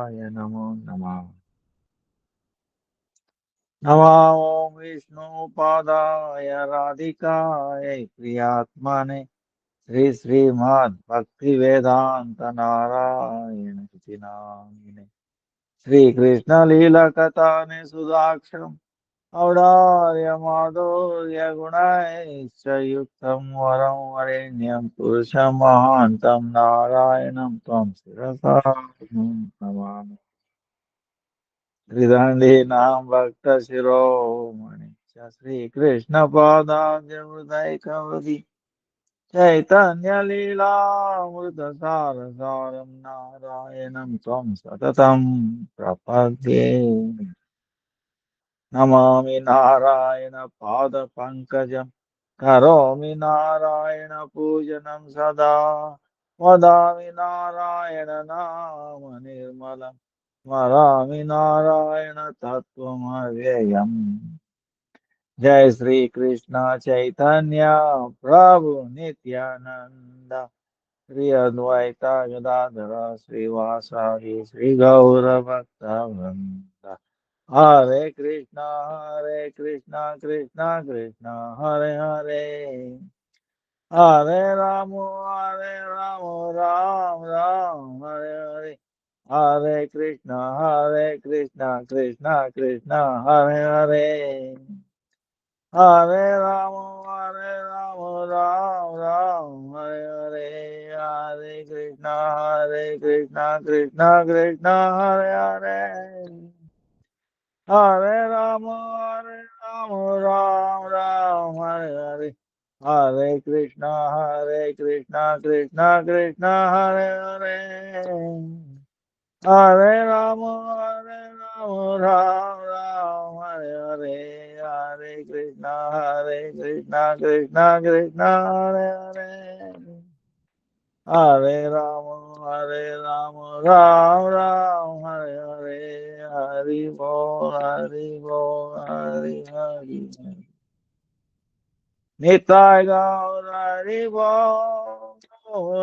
नमो नमः। नमो विष्णुपादाय राधिकाय प्रियात्मने श्री श्रीमद् भक्ति वेदांत नारायण नामिने श्री कृष्ण लीला कथाने सुधाक्षरम औदार्य माधुर्य गुणैश्च युक्तं वरं वरेण्यं पुरुषं महान्तं नारायणं त्वं शिरसा नमामि। त्रिदण्डीनां भक्तशिरोमणि च श्रीकृष्णपादाब्जहृदयकवि चैतन्यलीलामृतसारसारं नारायणं त्वं सततं प्रपद्ये। नमामि नारायणपादपङ्कजं करोमि नारायणपूजनं सदा वदामि नारायणनाम निर्मलं स्मरामि नारायण तत्त्वमव्ययम्। जय श्री कृष्ण चैतन्य प्रभु नित्यानंद श्री अद्वैत गदाधर श्रीवासादि श्री गौर भक्तवृंद। हरे कृष्णा कृष्णा कृष्णा हरे हरे हरे राम राम राम हरे हरे। हरे कृष्णा कृष्णा कृष्णा हरे हरे हरे राम राम राम हरे हरे। हरे कृष्णा कृष्णा कृष्णा हरे हरे हरे राम राम राम हरे हरे। हरे कृष्णा कृष्णा कृष्णा हरे हरे हरे राम राम राम हरे हरे। हरे कृष्णा कृष्णा कृष्णा हरे हरे हरे राम राम राम हरे हरे। हरि बोल हरि निताय गौर हरि बोल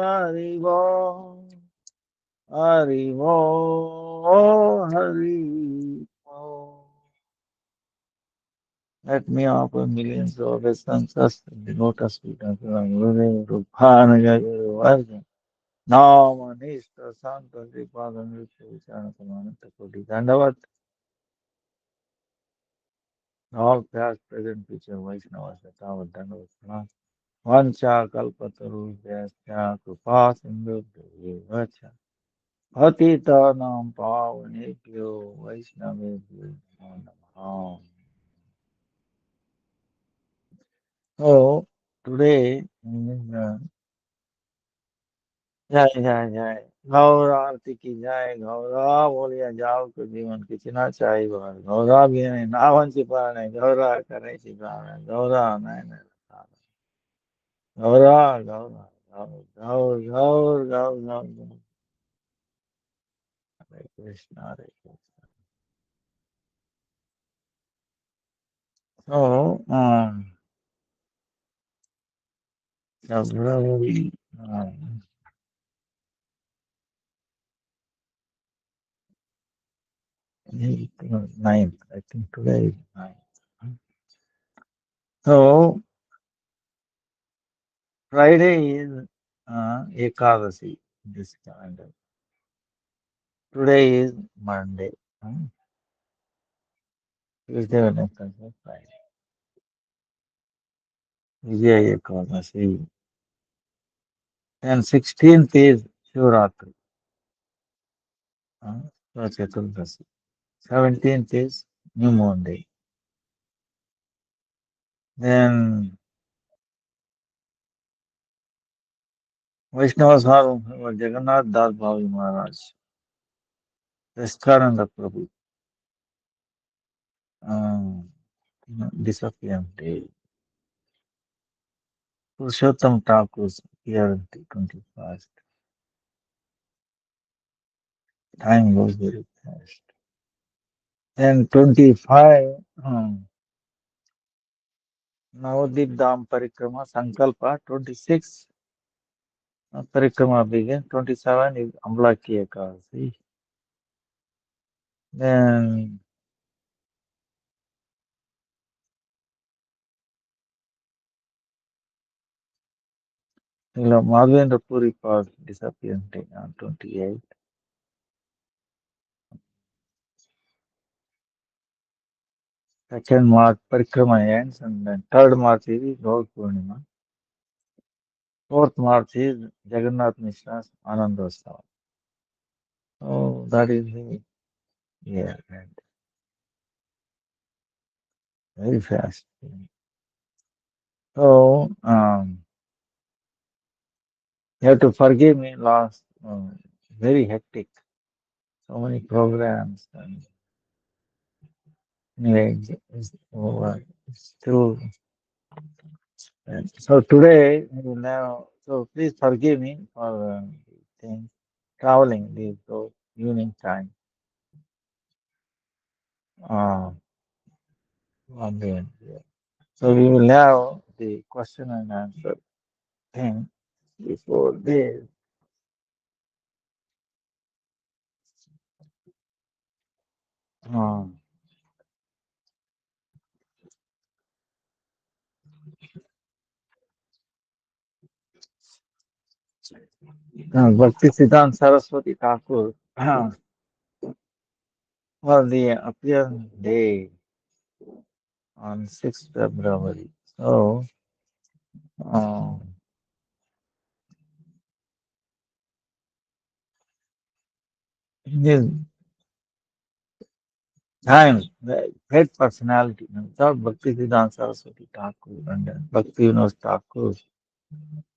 हरि बोल हरि बोल हरि बोल। Let me offer millions of obeisance in the lotus feet of the Guru Rupanaga Guru Varga. Namanista Santa Tripada Nritya Vichana Samananta Koti Dandavat. All past, present, future Vaishnavas Yatavat Dandavat Pranam. Vancha Kalpataru Vyasya Krupa Sindhu Vacha. Patitanam Pavanebhyo Vaishnavebhyo Namo Namaha. So, today is जय जय जय गौर आरती की जय गौरा बोलिया जाओ तो जीवन कितना चाहिए बार गौरा भी नहीं नावन छिपा नहीं गौरा करे छिपा नहीं गौरा नहीं नहीं गौरा गौरा गौर गौर गौर गौर गौर हरे कृष्ण हरे Krishna. So February 9th, I think today is 9th. So Friday is Ekadasi in this calendar. Today is Monday. Tuesday, Wednesday, Thursday, Friday. Vijaya Ekadasi. And 16th is Shivratri. So Chaturdasi. 17th is New Moon Day. Then Vaishnavas are Jagannath Das Bhavi Maharaj, Reskaranda Prabhu, um, disappearance day. Purushottam Thakur's year 21st. Time goes very fast. Then 25, Navadip Dham Parikrama Sankalpa, 26 Parikrama begins, 27 is Amlaki Ekadasi. Then Madhavendra Puri Park disappeared on 28. Second March Parikrama ends, and then third March is Gaur Purnima. Fourth March is Jagannath Mishra's Anandosava. So that is the year end. Very fast. So you have to forgive me last very hectic. So many programs and anyway, it's still. So today we will now. So please forgive me for things traveling these those evening time. Uh, one day. Yeah. So we will have the question and answer thing before this. Uh, Bhakti Siddhanta Saraswati Thakur was the appearance day on 6th February. So, uh, in this time, the great personality, without Bhakti Siddhanta Saraswati Thakur and Bhakti Vinod Thakur,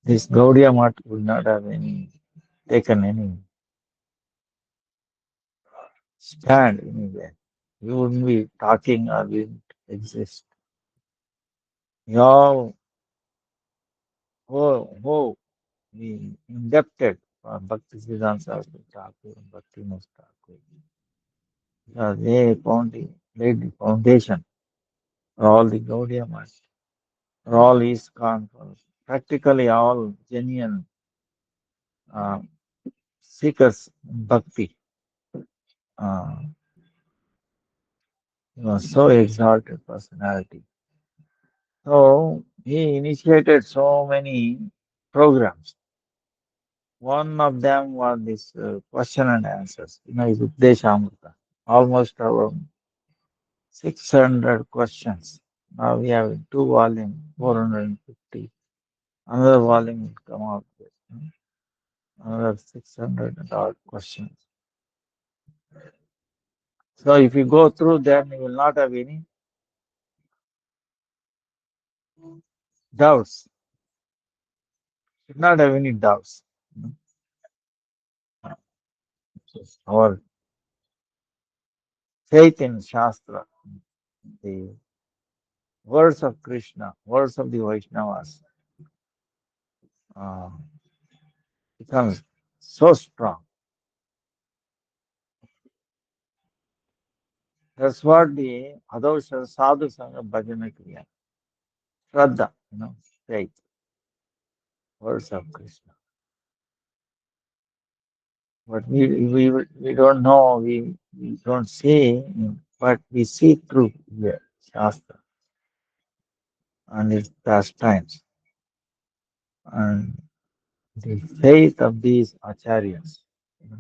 this Gaudiya Math would not have taken any stand anywhere. We wouldn't be talking or we wouldn't exist. We all who we indebted for Bhakti Siddhanta Saraswati Thakur and Bhakti Vinod Thakur. Because they laid the foundation for all the Gaudiya Math, for all ISKCON, for practically all genuine uh, seekers in bhakti. Uh, he was so exalted personality. So he initiated so many programs. One of them was this question and answers. His Updeshamrita. Almost around 600 questions. Now we have two volumes, 450. Another volume will come out with another 600 and odd questions. So if you go through them, you will not have any doubts. You will not have any doubts. Uh, Our faith in Shastra, the words of Krishna, words of the Vaishnavas, uh, becomes so strong. That's what the Adosha Sadhu Sangha Bhajana Kriya, Shraddha, faith, words of Krishna. But we don't know, we don't see, but we see through the Shastra and its pastimes and the faith of these acharyas. You know,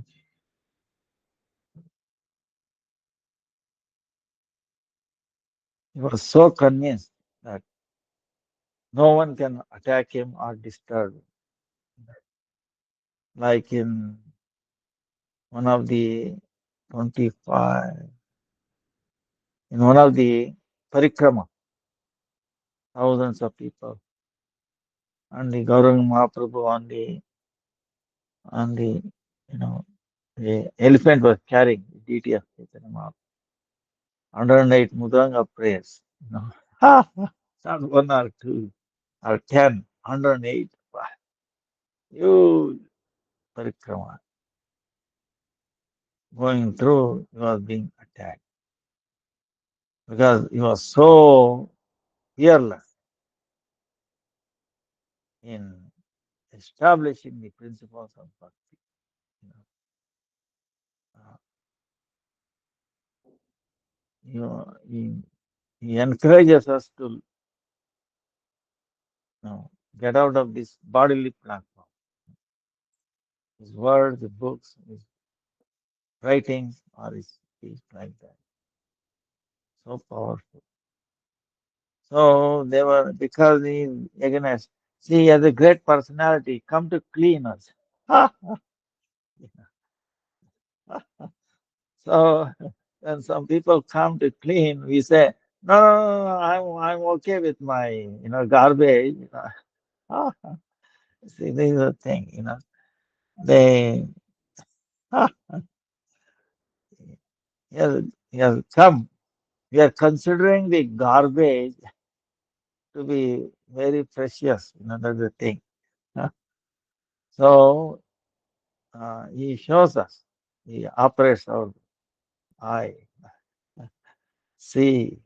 he was so convinced that no one can attack him or disturb him. Like in one of the 25, in one of the parikrama, thousands of people, and the Gauranga Mahaprabhu on the, the elephant was carrying the deity of Chaitanya Mahaprabhu. 108 Mudanga prayers. Not one or two or 10, 108. Huge parikrama going through, he was being attacked because he was so fearless in establishing the principles of bhakti. You know. You know, he encourages us to get out of this bodily platform. His words, his books, his writings, or his speech like that. So powerful. So they were, because he, again, see, he has a great personality, come to clean us. So when some people come to clean, we say, no, no, no, no, I'm okay with my, garbage. See, this is the thing, they, he has come. We are considering the garbage to be very precious, that's the thing. Huh? So he shows us, he operates our eye, see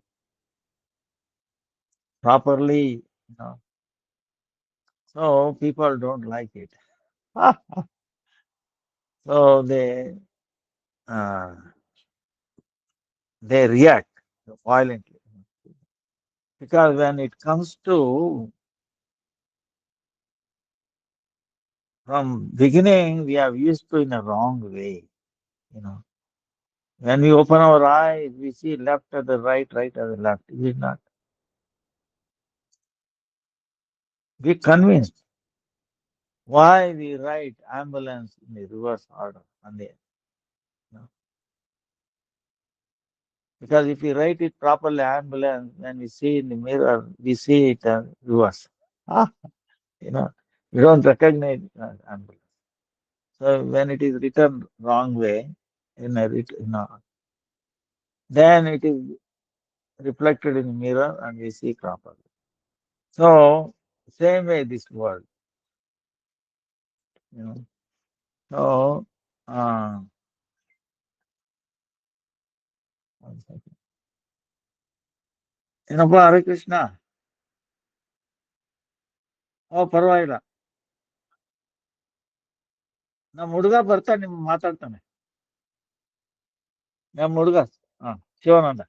properly, so people don't like it. So uh, they react violently. Because when it comes to, from beginning, we have used to in a wrong way, you know. When we open our eyes, we see left at the right, right at the left. We not be convinced why we write ambulance in the reverse order on the, because if we write it properly, ambulance, when we see in the mirror, we see it reverse. Ah, you know, we don't recognize ambulance. So when it is written wrong way, then it is reflected in the mirror and we see properly. So same way this word, you know. So one second. ಏನಪ್ಪ ಹರೇ ಕೃಷ್ಣ ಪರವಾಗಿಲ್ಲ ನಮ್ಮ ಹುಡುಗ ಬರ್ತಾನೆ ನಿಮ್ ಮಾತಾಡ್ತಾನೆ ನಮ್ಮ ಹುಡುಗ Shivananda.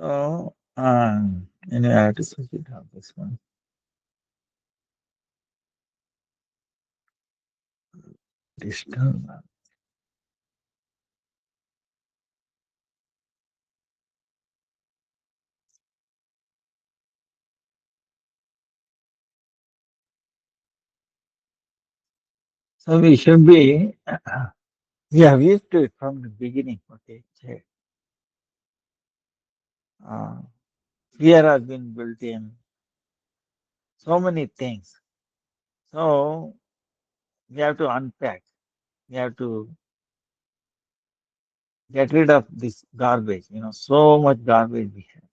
So anyway, I have to switch it up this one. Disturb. So we should be, we have used to it from the beginning. Okay. Uh, Fear has been built in, so many things. So we have to unpack. We have to get rid of this garbage. So much garbage we have.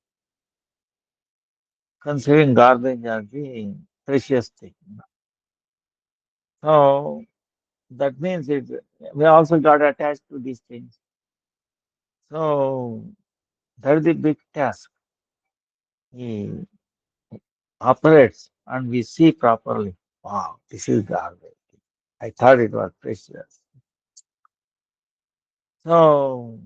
Considering garbage as the precious thing. So that means we also got attached to these things. So that is the big task. He operates and we see properly. Wow, this is garbage. I thought it was precious. So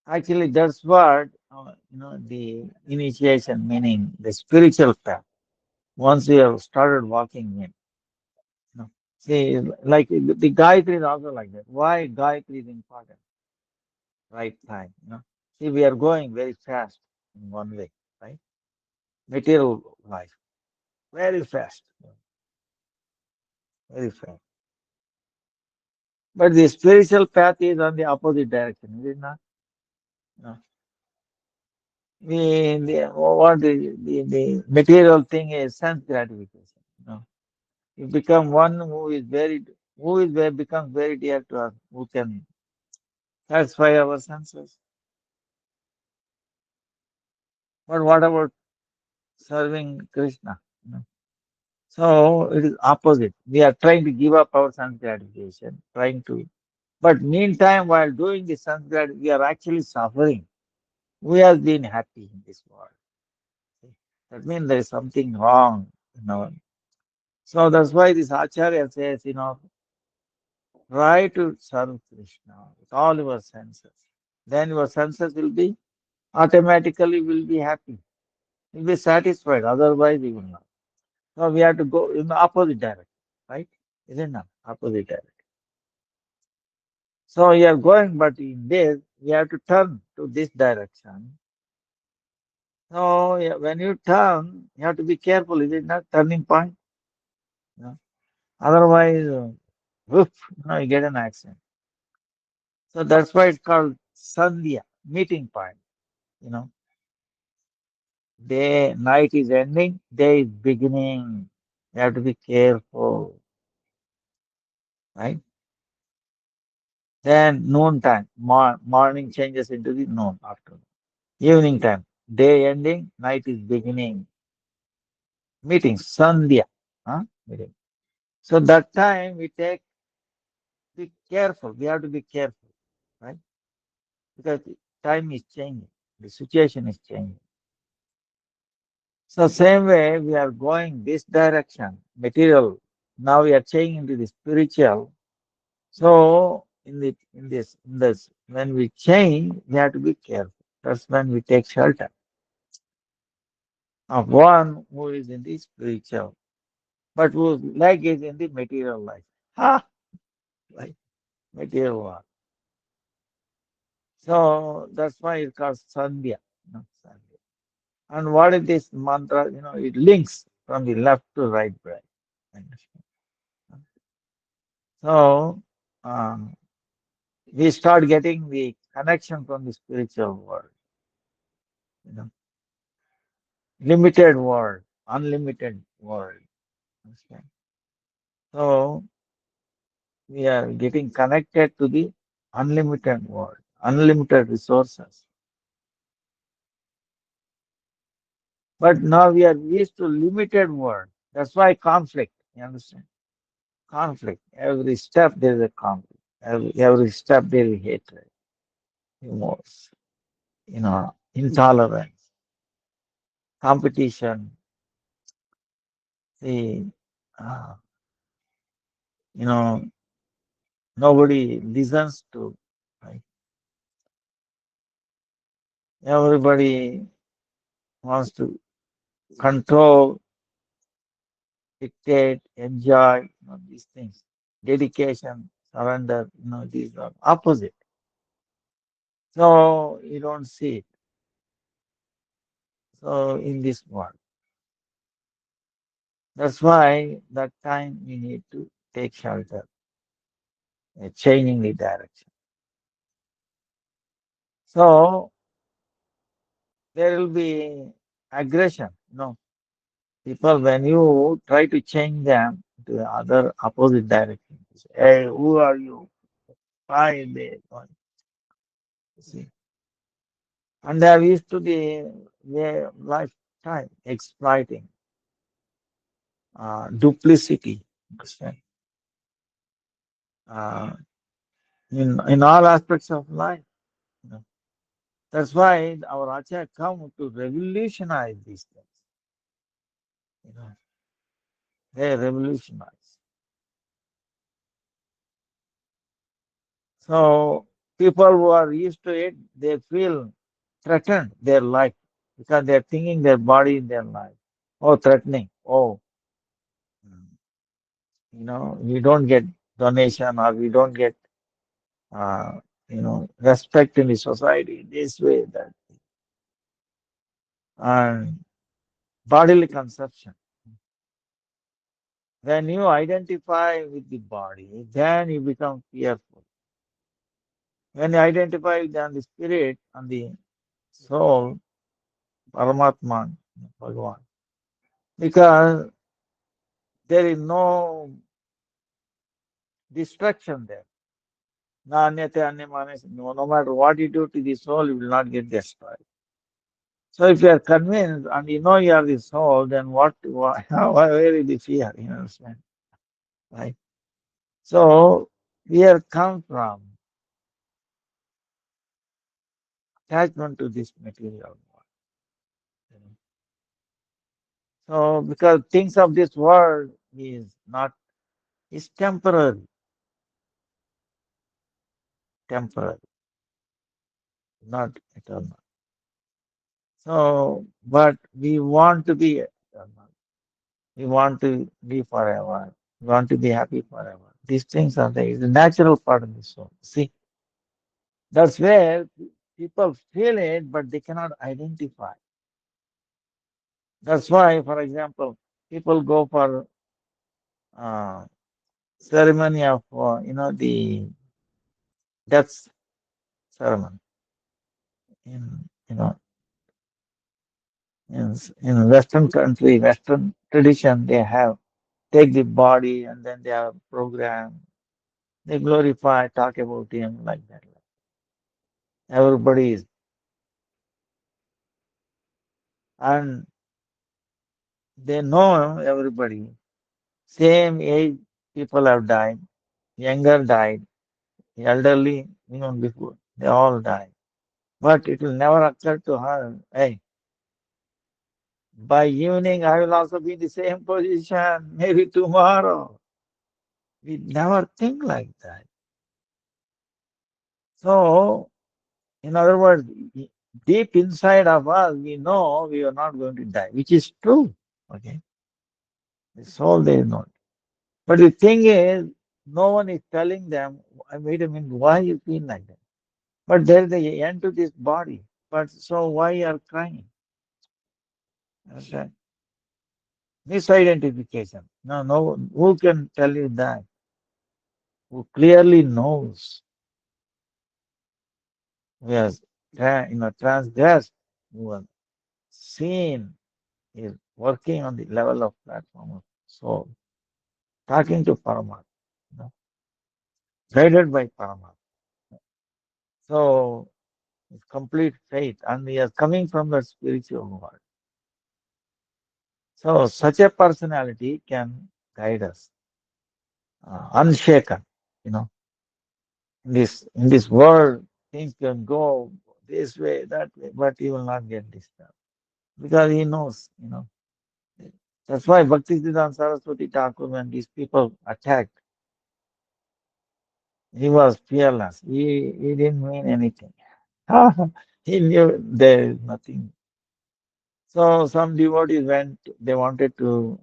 actually, that's what the initiation, meaning the spiritual path. Once you have started walking in, see, like the Gayatri is also like that. Why Gayatri is important? Right time. See, we are going very fast in one way, right? Material life, very fast, very fast. But the spiritual path is on the opposite direction, is it not? No. The material thing is sense gratification. You become one becomes very dear to us, who can satisfy our senses. But what about serving Krishna? So it is opposite. We are trying to give up our sense gratification, but meantime, while doing the sense gratification, we are actually suffering. We have been happy in this world. That means there is something wrong. So that's why this Acharya says, try to serve Krishna with all your senses. Then your senses will be automatically will be happy, will be satisfied. Otherwise, you will not. So we have to go in the opposite direction, right? Isn't it? Opposite direction. So we are going, but in this, we have to turn to this direction. So yeah, when you turn, you have to be careful. Is it not turning point? You know? Otherwise, whoop, you get an accident. So that's why it's called Sandhya, meeting point. You know, night is ending, day is beginning. You have to be careful, right? Then noon time, morning changes into the noon, afternoon. Evening time, day ending, night is beginning. Meeting, Sandhya. Meeting. So that time be careful. We have to be careful, right? Because time is changing, the situation is changing. So same way we are going this direction, material. Now we are changing into the spiritual. So in this, when we change, we have to be careful. That's when we take shelter of one who is in the spiritual, but whose leg is in the material life. Ha! Like material world. So that's why it's called Sandhya. Sandhya. And what is this mantra? It links from the left to right brain. Understand? So we start getting the connection from the spiritual world, you know, limited world, unlimited world. Understand? So we are getting connected to the unlimited world, unlimited resources. But now we are used to limited world. That's why conflict. You understand? Conflict. Every step there is a conflict. Every step there is hatred, remorse, intolerance, competition. See, uh, you know, nobody listens to, right? Everybody wants to control, dictate, enjoy, these things. Dedication, surrender, these are opposite. So you don't see it. So in this world. That's why that time we need to take shelter, changing the direction. So there will be aggression. People, when you try to change them to the other opposite direction, you say, hey, who are you? Why they going? You see? And they are used to their lifetime exploiting, duplicity, understand? Uh, in all aspects of life. You know. That's why our Acharya come to revolutionize these things. You know, they revolutionize. So people who are used to it, they feel threatened their life because they're thinking their body in their life. Oh, threatening. Oh, we don't get donation or we don't get, respect in the society this way, that, and bodily conception. When you identify with the body, then you become fearful. When you identify with the spirit and the soul, Paramatma, Bhagavan, because there is no destruction there. Nanyate anyamane, no matter what you do to the soul, you will not get destroyed. So if you are convinced and you know you are the soul, then where is the fear? You understand? Right? So fear comes from attachment to this material world. you know. So because things of this world is not is temporary, temporary, not eternal. So, but we want to be eternal. We want to be forever. We want to be happy forever. These things are the natural part of the soul. See, that's where people feel it, but they cannot identify. That's why, for example, people go for uh, ceremony of, the death ceremony in in Western country, Western tradition, they have take the body and then they have program. They glorify, talk about him like that. Everybody is, and they know everybody. Same age people have died, younger died, elderly, before they all died. But it will never occur to her, hey, by evening I will also be in the same position, maybe tomorrow. We never think like that. So, in other words, deep inside of us, we know we are not going to die, which is true. Okay, the soul they know. But the thing is, no one is telling them, wait a minute, why you feel like that? But there is the end to this body. But so why you are crying? Understand? Misidentification. No, no, who can tell you that? Who clearly knows who has transgressed, who has seen, is working on the level of platform of soul, talking to Paramatma, guided by Paramatma. So it's complete faith, and we are coming from the spiritual world. So such a personality can guide us, unshaken. You know, in this world, things can go this way, that way, but he will not get disturbed because he knows. That's why Bhaktisiddhanta Saraswati Thakur, when these people attacked, he was fearless. He didn't mean anything. He knew there is nothing. So some devotees went, they wanted to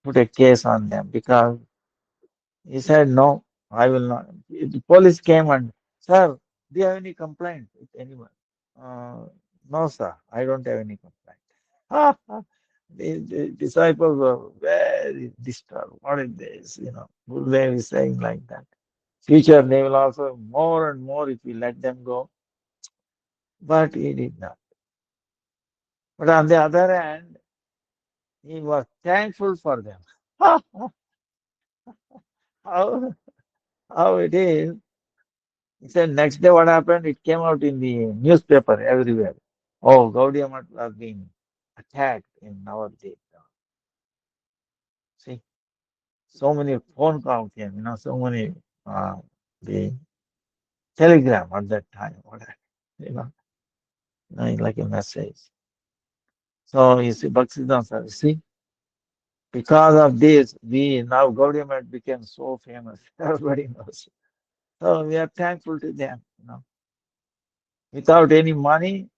put a case on them because he said, no, I will not. The police came and, sir, do you have any complaint with anyone? Uh, no, sir, I don't have any complaint. The disciples were very disturbed. What is this? Gurudev is saying like that. Future, they will also more and more if we let them go. But he did not. But on the other hand, he was thankful for them. how, how it is. He said next day what happened? It came out in the newspaper everywhere. Oh, Gaudiya Math was being attacked in our day. See, so many phone calls came, so many the telegram at that time, you know, like a message. So you see, Bhaktisiddhanta, you see, because of this, we now Gaudiya Math became so famous. Everybody knows. So we are thankful to them. Without any money,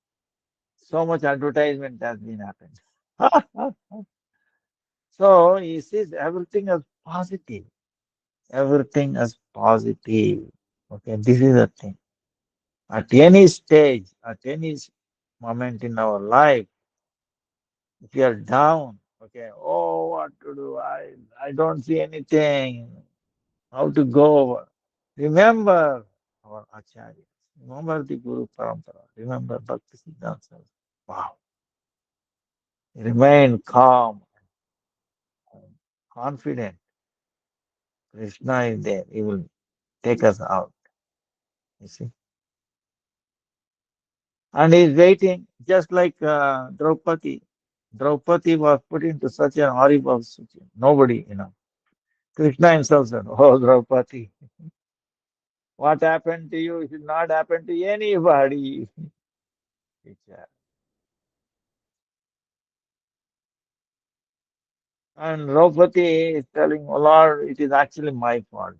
so much advertisement has been happened. So he sees everything as positive. Everything as positive. Okay, this is the thing. At any stage, at any moment in our life, if you are down, okay, oh, what to do? I don't see anything. How to go? Remember our acharyas. Remember the Guru Parampara. Remember Bhakti Siddhanta. Wow. Remain calm and confident. Krishna is there. He will take us out. You see. And he's waiting, just like Draupadi. Draupadi was put into such an horrible situation. Nobody. Krishna himself said, oh, Draupadi, what happened to you should not happen to anybody. It's, And Draupadi is telling, oh Lord, it is actually my fault.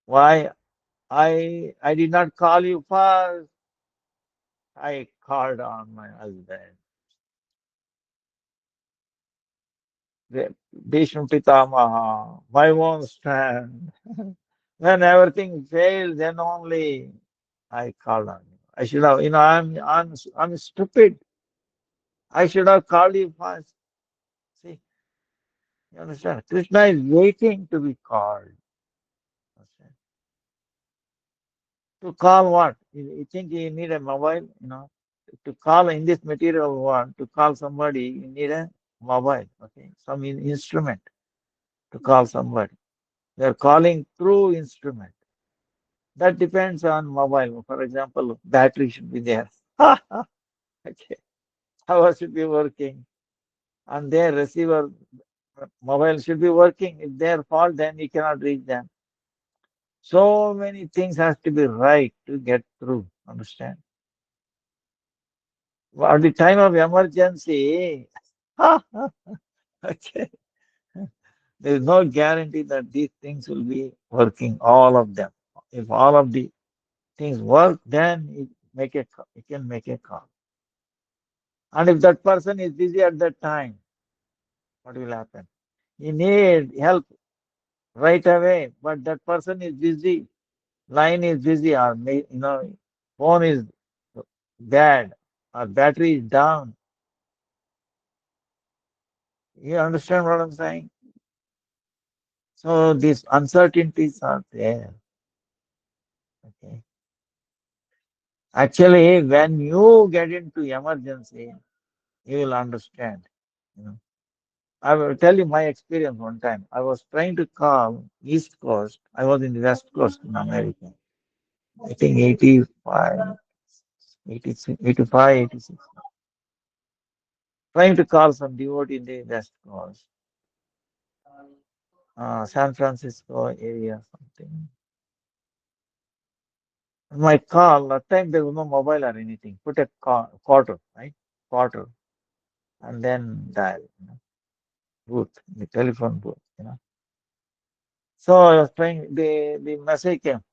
Why? I did not call you first. I called on my husband. The Bhishma Pitamaha, my own stand. When everything failed, then only I called on you. I should have, I'm stupid. I should have called you first. See, you understand? Krishna is waiting to be called. Understand? To call what? You think you need a mobile? To call in this material world, to call somebody, you need a mobile, okay? Some instrument to call somebody. They're calling through instrument. That depends on mobile. For example, battery should be there. Okay. Power should be working. And their receiver mobile should be working. If they're fault, then you cannot reach them. So many things has to be right to get through. Understand? At the time of emergency, okay, there is no guarantee that these things will be working, all of them. If all of the things work, then it can make a call. And if that person is busy at that time, what will happen? He need help right away, but that person is busy, line is busy, or phone is bad, or battery is down. You understand what I'm saying? So these uncertainties are there. Okay. Actually, when you get into emergency, you will understand. You know. I will tell you my experience one time. I was trying to call East Coast. I was in the West Coast in America. I think 85, 86, 85, 86. Trying to call some devotee in the West Coast, San Francisco area, something. My call, that time there was no mobile or anything. Put a quarter, right? Quarter, and then dial, booth, the telephone booth. So I was trying, the message came,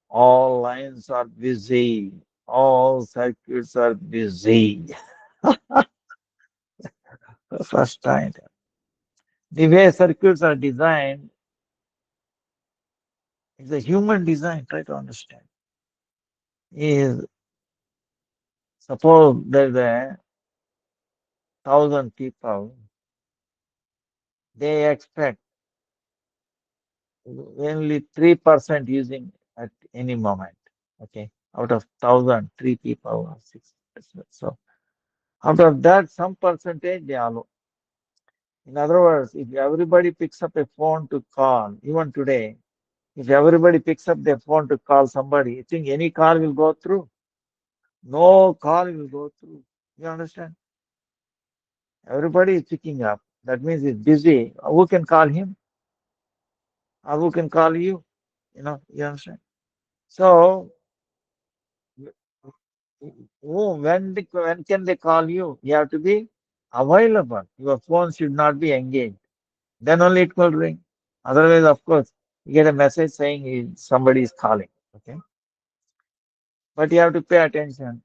all lines are busy, all circuits are busy. First time. The way circuits are designed is a human design, try to understand. Is suppose there's 1,000 people, they expect only 3% using at any moment. Okay. Out of 1,000, 3 people or 6%. So out of that, some percentage they allow. In other words, if everybody picks up a phone to call, even today, if everybody picks up their phone to call somebody, you think any call will go through? No call will go through. You understand? Everybody is picking up. That means he's busy. Who can call him? Or who can call you? You understand? So, when can they call you? You have to be available. Your phone should not be engaged. Then only it will ring. Otherwise, of course, you get a message saying somebody is calling. Okay. But you have to pay attention.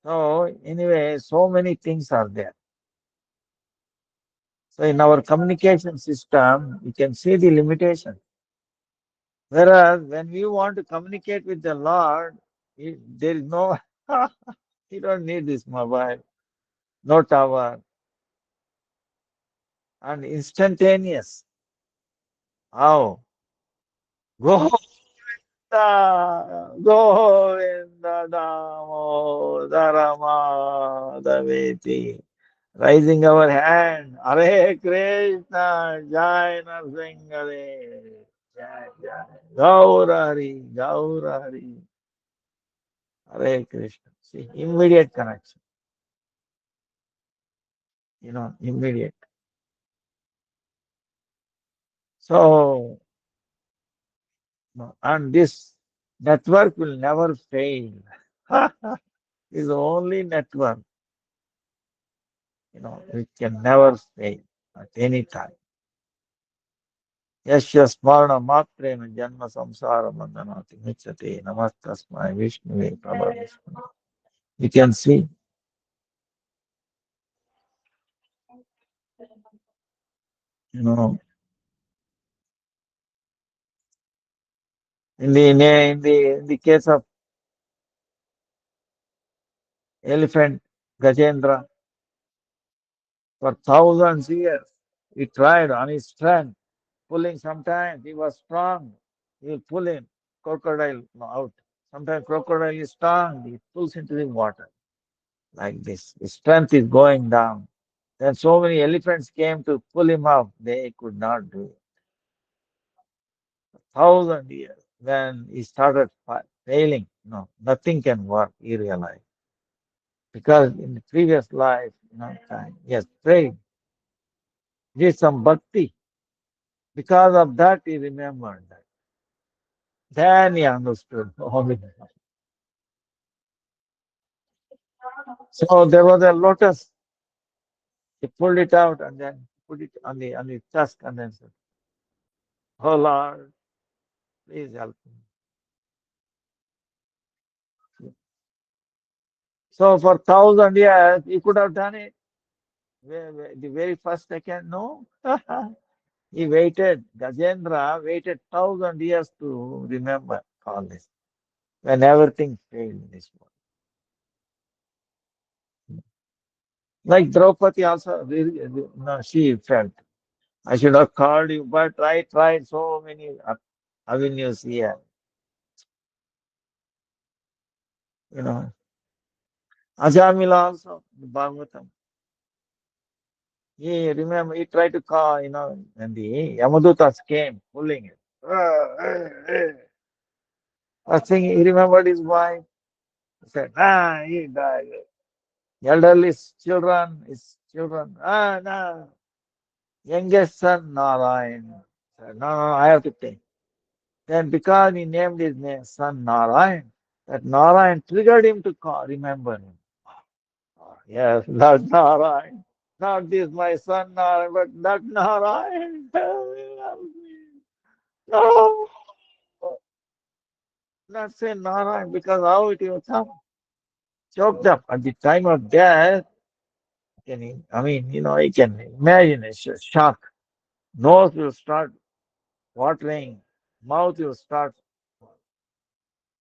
So, anyway, so many things are there. So, in our communication system, you can see the limitation. Whereas when we want to communicate with the Lord, there is no, you don't need this mobile, no tower, and instantaneous. How? Govinda, Govinda Damodara Madhaveti. Raising our hand, Hare Krishna, Jai Narsingh, Jai Jai, Gaurari, Gaurari, Hare Krishna. See, immediate connection, immediate. So, and this network will never fail. It's the only network, it can never fail. at any time. यस्य स्मरण मात्रेण जन्म संसार बंधनाति मुच्यते नमस्तस्मै विष्णुवे प्रभविष्णु. You can see, you know, in the case of elephant Gajendra, for thousands years he tried on his strength, pulling. Sometimes he was strong, he will pull in crocodile out. Sometimes crocodile is strong, he pulls into the water like this. His strength is going down. Then so many elephants came to pull him up, they could not do it. 1,000 years. When he started failing, no, nothing can work, he realized. Because in the previous life, time, yes, prayed, did some bhakti. Because of that, he remembered that. Then he understood. Only. So there was a lotus. He pulled it out and then put it on the tusk and then said, "Oh Lord, please help me." So for 1,000 years, he could have done it. The very first second, no. He waited. Gajendra waited 1,000 years to remember all this. When everything failed in this world. Like Draupadi also, no, she felt. I should have called you, but I tried so many avenues here. You know, Ajamila also, the Bhagavatam. He remember he tried to call, and the Yamadutas came pulling it. I think he remembered his wife. He said, he died. Elderly his children, no. Youngest son, Narayan. Said, no, no, I have to take. Then because he named his name, son Narayan, that Narayan triggered him to remember him. Yes, that Narayan. Not this my son Narayan, but that Narayan. Help me. No, not say Narayan, because how it will come? Choked up at the time of death. You can imagine a shock. Nose will start watering, mouth will start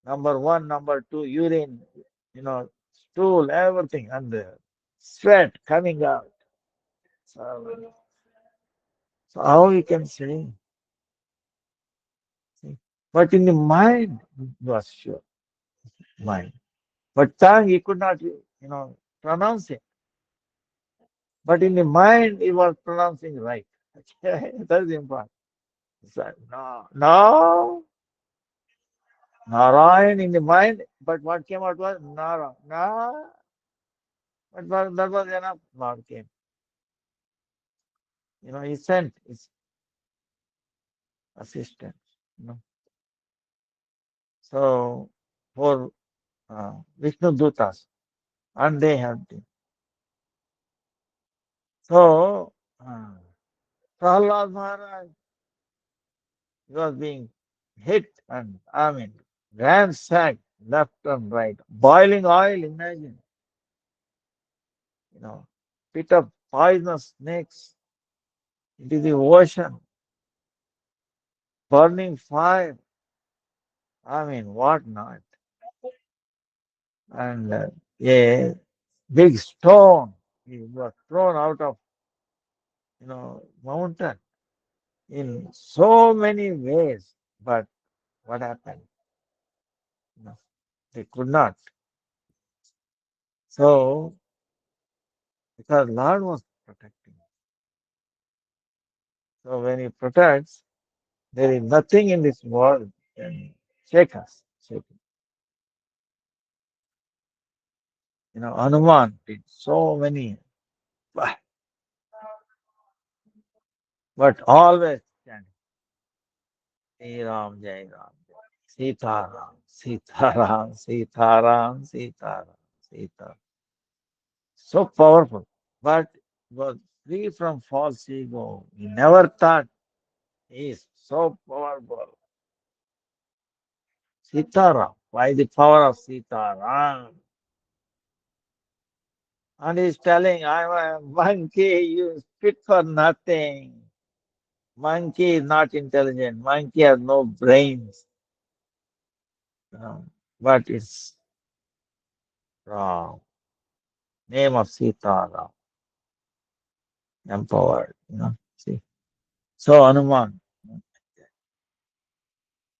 number one, number two, urine, stool, everything, and the sweat coming out. So how you can say? See? But in the mind, he was sure, mind. But tongue, he could not, pronounce it. But in the mind, he was pronouncing right. Okay? That's important. He said, no, no, Narayan in the mind, but what came out was Nara, Nara. But that was enough. Lord came. He sent his assistant. You know. So for Vishnu Dutas, and they helped him. So Prahlad Maharaj, he was being hit and ransacked left and right. Boiling oil, imagine, you know, pit of poisonous snakes into the ocean, burning fire. What not? And a big stone he was thrown out of, mountain in so many ways. But what happened? No, they could not. So, because Lord was protecting. So when He protects, there is nothing in this world can shake us. Shake it. Hanuman did so many, but always standing. Jai Ram, Jai Ram, Sita Ram, Sita Ram, Sita Ram, Sita Ram, Sita. So powerful, but was free from false ego. He never thought he is so powerful. Sitaram, by the power of Sitaram. And he's telling, I'm a monkey, you fit for nothing. Monkey is not intelligent. Monkey has no brains. But it's wrong. Name of Sitaram, empowered. See. So Hanuman.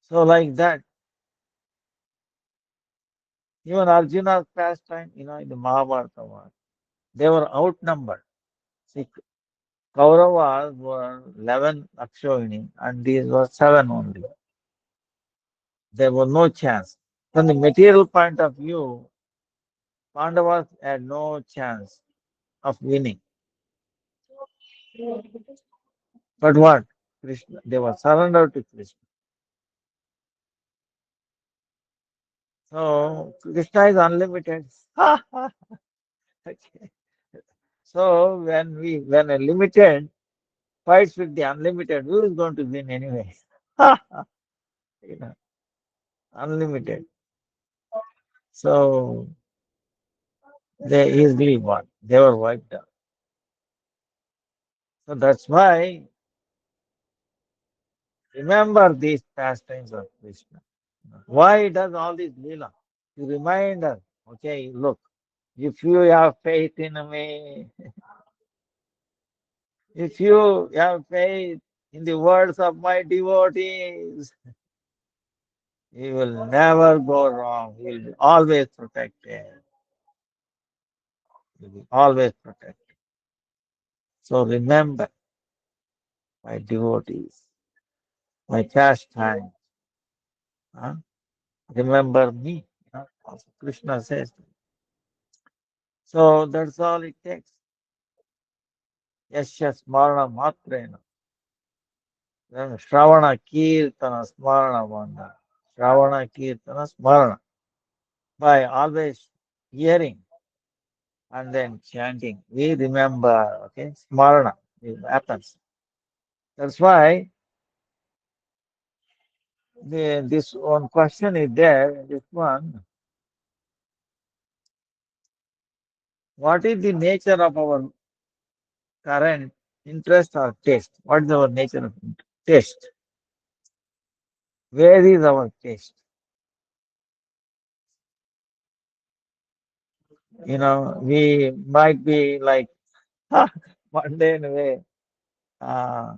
So like that, even Arjuna's pastime, in the Mahabharata war, they were outnumbered. See, Kauravas were 11 Akshayani and these were 7 only. There was no chance. From the material point of view, Pandavas had no chance of winning. But what? Krishna, they were surrendered to Krishna. So Krishna is unlimited. Okay. So when a limited fights with the unlimited, who is going to win anyway? you know, Unlimited. So they easily won. They were wiped out. So that's why remember these pastimes of Krishna. Why he does all these lila? To remind us, okay, look, if you have faith in me, if you have faith in the words of my devotees, you will never go wrong. You will be always protected. You will be always protected. So remember my devotees, my pastime. Huh? Remember me. Also Krishna says. So that's all it takes. Yasya smarana matrena. Then Shravana Kirtana Smarana Vanda. Shravana Kirtana Smarana. By always hearing and then chanting, we remember, okay? Smarana, it happens. That's why this one question is there, this one. What is the nature of our current interest or taste? What is our nature of taste? Where is our taste? We might be like mundane way. Uh,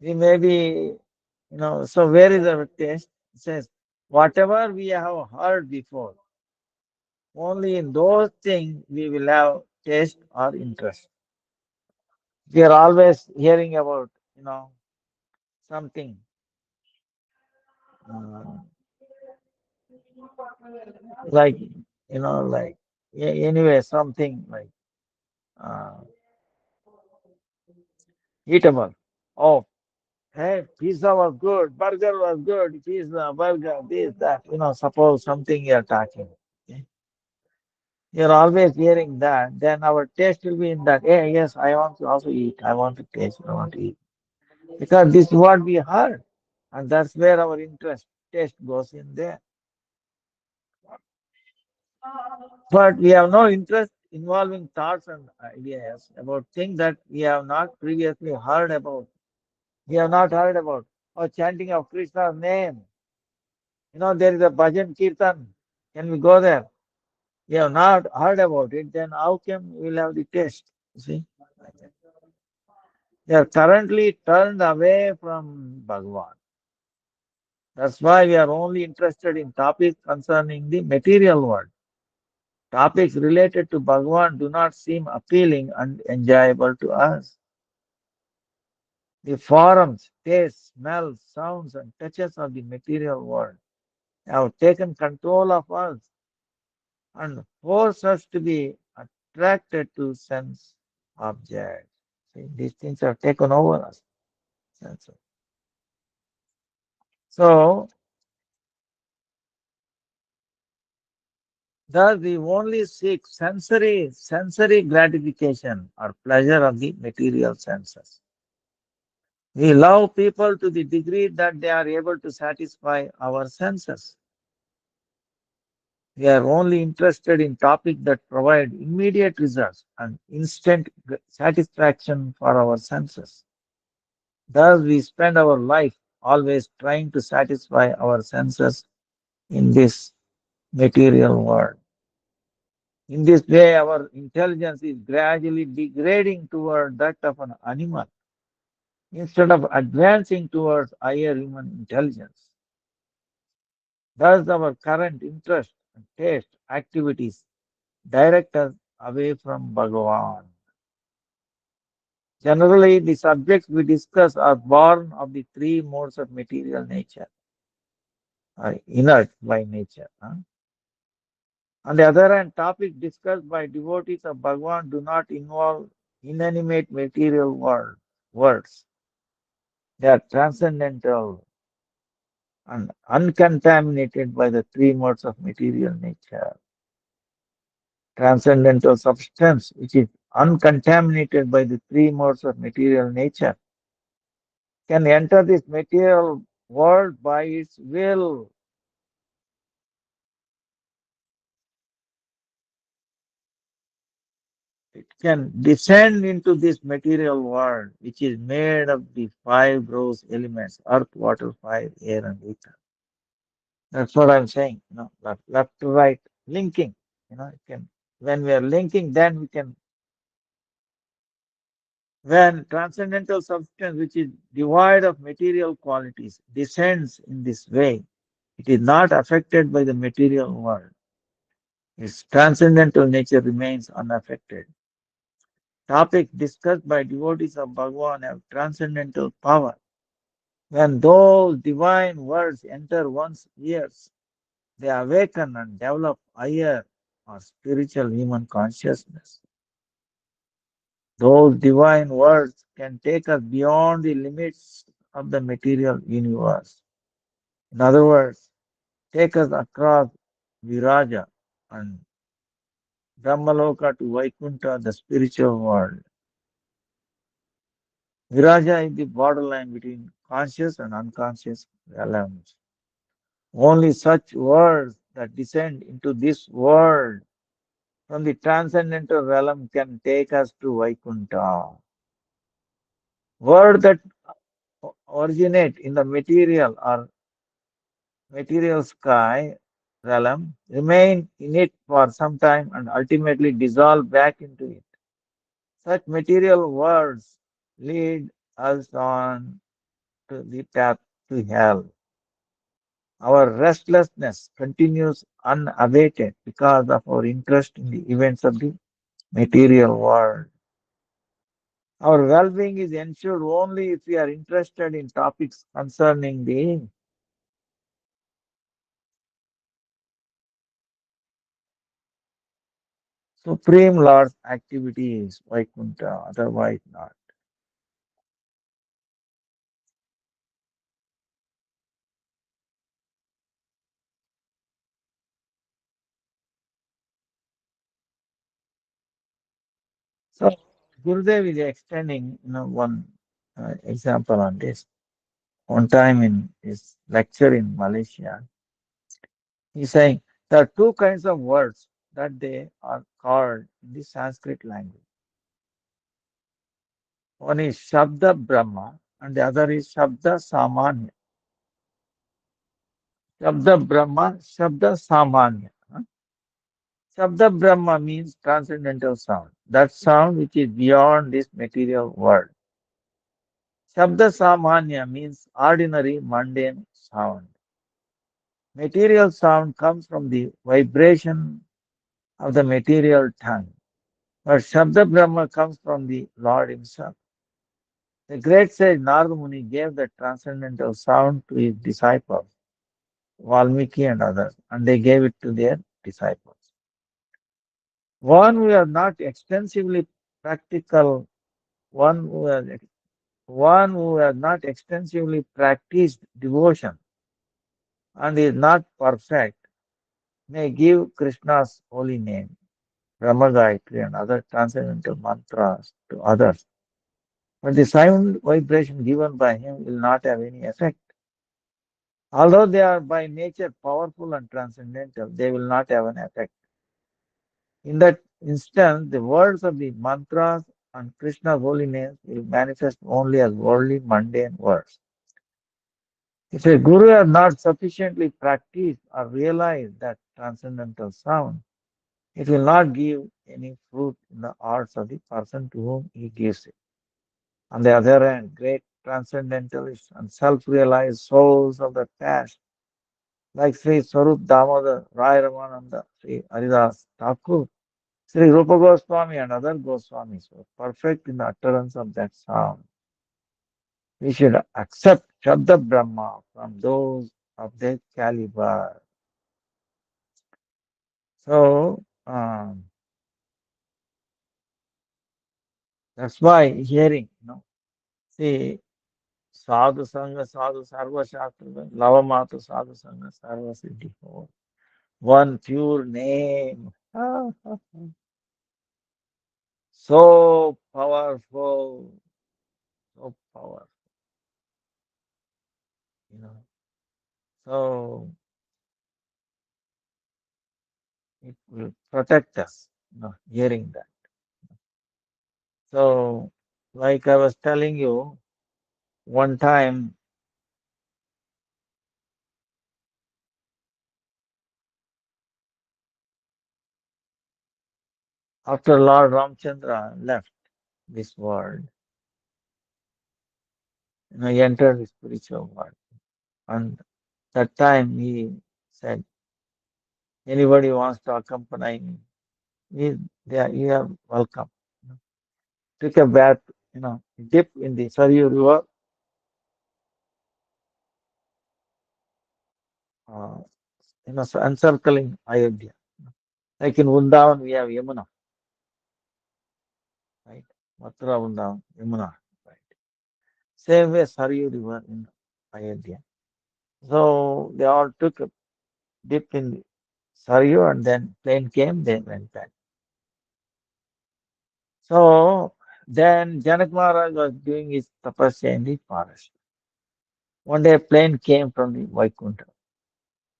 we may be, so where is our taste? It says, whatever we have heard before, only in those things we will have taste or interest. We are always hearing about, something, uh, like, anyway, something like uh, eatable. Oh, hey, pizza was good, burger was good, pizza, burger, this, that, suppose something you're talking. Okay? You're always hearing that, then our taste will be in that. Hey, yes, I want to also eat. I want to taste. I want to eat. Because this is what we heard. And that's where our interest, taste goes in there. But we have no interest involving thoughts and ideas about things that we have not previously heard about. We have not heard about. Or chanting of Krishna's name. There is a bhajan kirtan. Can we go there? We have not heard about it, then how come we will have the taste? You see? They are currently turned away from Bhagavan. That's why we are only interested in topics concerning the material world. Topics related to Bhagavan do not seem appealing and enjoyable to us. The forms, tastes, smells, sounds, and touches of the material world have taken control of us and force us to be attracted to sense objects. See, these things have taken over us. That's it. So Thus, we only seek sensory gratification or pleasure of the material senses. We love people to the degree that they are able to satisfy our senses. We are only interested in topics that provide immediate results and instant satisfaction for our senses. Thus, we spend our life always trying to satisfy our senses in this material world. In this way, our intelligence is gradually degrading toward that of an animal instead of advancing towards higher human intelligence. Thus, our current interest and taste activities direct us away from Bhagavan. Generally, the subjects we discuss are born of the three modes of material nature, inert by nature. On the other hand, topics discussed by devotees of Bhagavan do not involve inanimate material words. They are transcendental and uncontaminated by the three modes of material nature. Transcendental substance, which is uncontaminated by the three modes of material nature, can enter this material world by its will. It can descend into this material world, which is made of the five gross elements earth, water, fire, air, and ether. That's what I'm saying. Left to right, linking. It can, when we are linking, then we can, when transcendental substance, which is devoid of material qualities, descends in this way, it is not affected by the material world. Its transcendental nature remains unaffected. Topics discussed by devotees of Bhagavan have transcendental power. When those divine words enter one's ears, they awaken and develop higher or spiritual human consciousness. Those divine words can take us beyond the limits of the material universe. In other words, take us across Viraja and Brahmaloka to Vaikuntha, the spiritual world. Viraja is the borderline between conscious and unconscious realms. Only such words that descend into this world from the transcendental realm can take us to Vaikuntha. Words that originate in the material sky realm remain in it for some time and ultimately dissolve back into it. Such material words lead us on to the path to hell. Our restlessness continues unabated because of our interest in the events of the material world. Our well being is ensured only if we are interested in topics concerning the Supreme Lord's activities, Vaikuntha, otherwise not. So, Gurudev is extending one example on this. One time in his lecture in Malaysia, he's saying there are two kinds of words that they are called in the Sanskrit language. One is Shabda Brahma and the other is Shabda Samanya. Shabda Brahma, Shabda Samanya. Shabda Brahma means transcendental sound. That sound which is beyond this material world. Shabda Samanya means ordinary mundane sound. Material sound comes from the vibration of the material tongue. But Shabda Brahma comes from the Lord Himself. The great sage Narada Muni gave the transcendental sound to his disciples, Valmiki and others, and they gave it to their disciples. One who has not extensively practical, one who has one who has not extensively practiced devotion and is not perfect may give Krishna's holy name, Brahma Gayatri, and other transcendental mantras to others. But the sound vibration given by him will not have any effect. Although they are by nature powerful and transcendental, they will not have an effect. In that instance, the words of the mantras and Krishna's holy names will manifest only as worldly, mundane words. If a guru has not sufficiently practiced or realized that transcendental sound, it will not give any fruit in the arts of the person to whom he gives it. On the other hand, great transcendentalists and self-realized souls of the past, like Sri Swarup Damodar, Rai Ramananda, Sri Haridas Thakur, Sri Rupa Goswami, and other Goswamis, were perfect in the utterance of that sound. We should accept Shabda Brahma from those of their caliber. So, that's why hearing, see, Sadhu Sangha, Sadhu Sarva Shastra, Lavamata Sadhu Sangha, Sarva Siddhi. One pure name. So powerful, so powerful, you know. So it will protect us, hearing that. So, like I was telling you, one time after Lord Ramchandra left this world, he entered the spiritual world. And that time he said, anybody wants to accompany me, you are welcome. You know. Took a bath, dip in the Saryu River, uh, so encircling Ayodhya. Like in Vrindavan, we have Yamuna, right? Mathura, Vrindavan, Yamuna, right? Same way Saryu River in Ayodhya. So they all took a dip in the Saryu and then plane came, they went back. So then Janak Maharaj was doing his tapasya in the forest. One day a plane came from the Vaikuntha.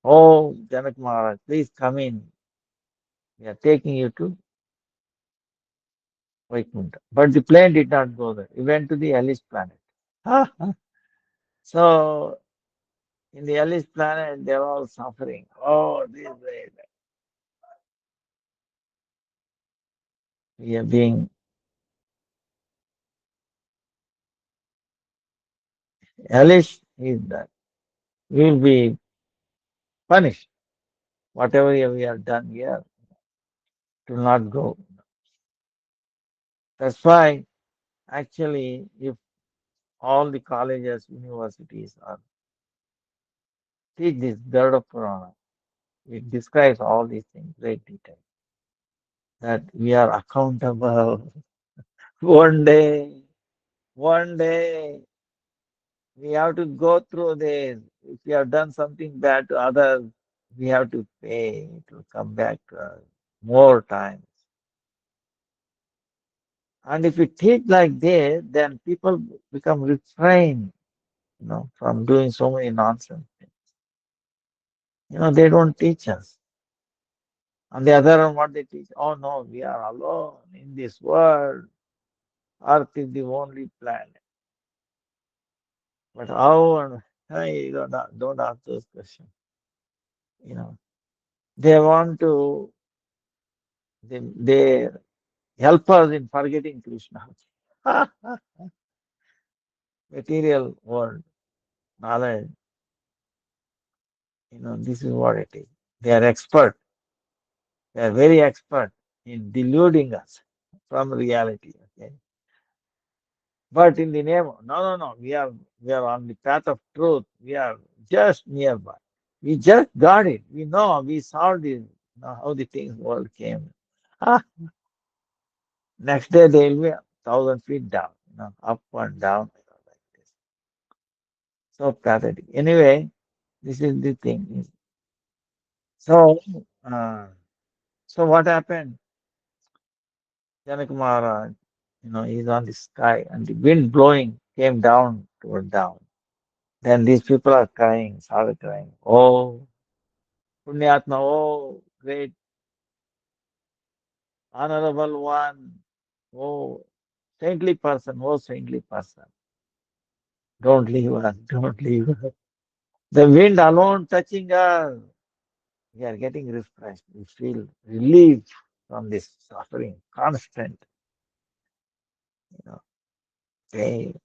Oh, Janak Maharaj, please come in. We are taking you to Vaikuntha. But the plane did not go there. It went to the hellish planet. So in the hellish planet, they're all suffering. Oh, this way. We are being hellish is that we will be punished. Whatever we have done here to not go. That's why actually if all the colleges, universities are teach this Garda Purana, it describes all these things in great detail. That we are accountable. One day, one day, we have to go through this. If we have done something bad to others, we have to pay. It will come back to us more times. And if we teach like this, then people become refrained, from doing so many nonsense things. They don't teach us. On the other hand, what they teach, oh no, we are alone in this world. Earth is the only planet. But how and hey, don't ask those questions. You know, they want to they help us in forgetting Krishna. Material world knowledge, this is what it is. They are expert. They are very expert in deluding us from reality. Okay. But in the name of no, no, no, we are on the path of truth. We are just nearby. We just got it. We know we solved it. How the things world came. Ah, next day they will be 1,000 feet down, up and down, like this. So pathetic. Anyway, this is the thing. So Uh, so what happened? Janak Maharaj, he's on the sky and the wind blowing came down toward down. Then these people are crying, started crying. Oh, Punyatma, oh, great, honorable one, oh, saintly person, oh, saintly person. Don't leave us, don't leave us. The wind alone touching us. We are getting refreshed. We feel relief from this suffering, constant, you know, pain.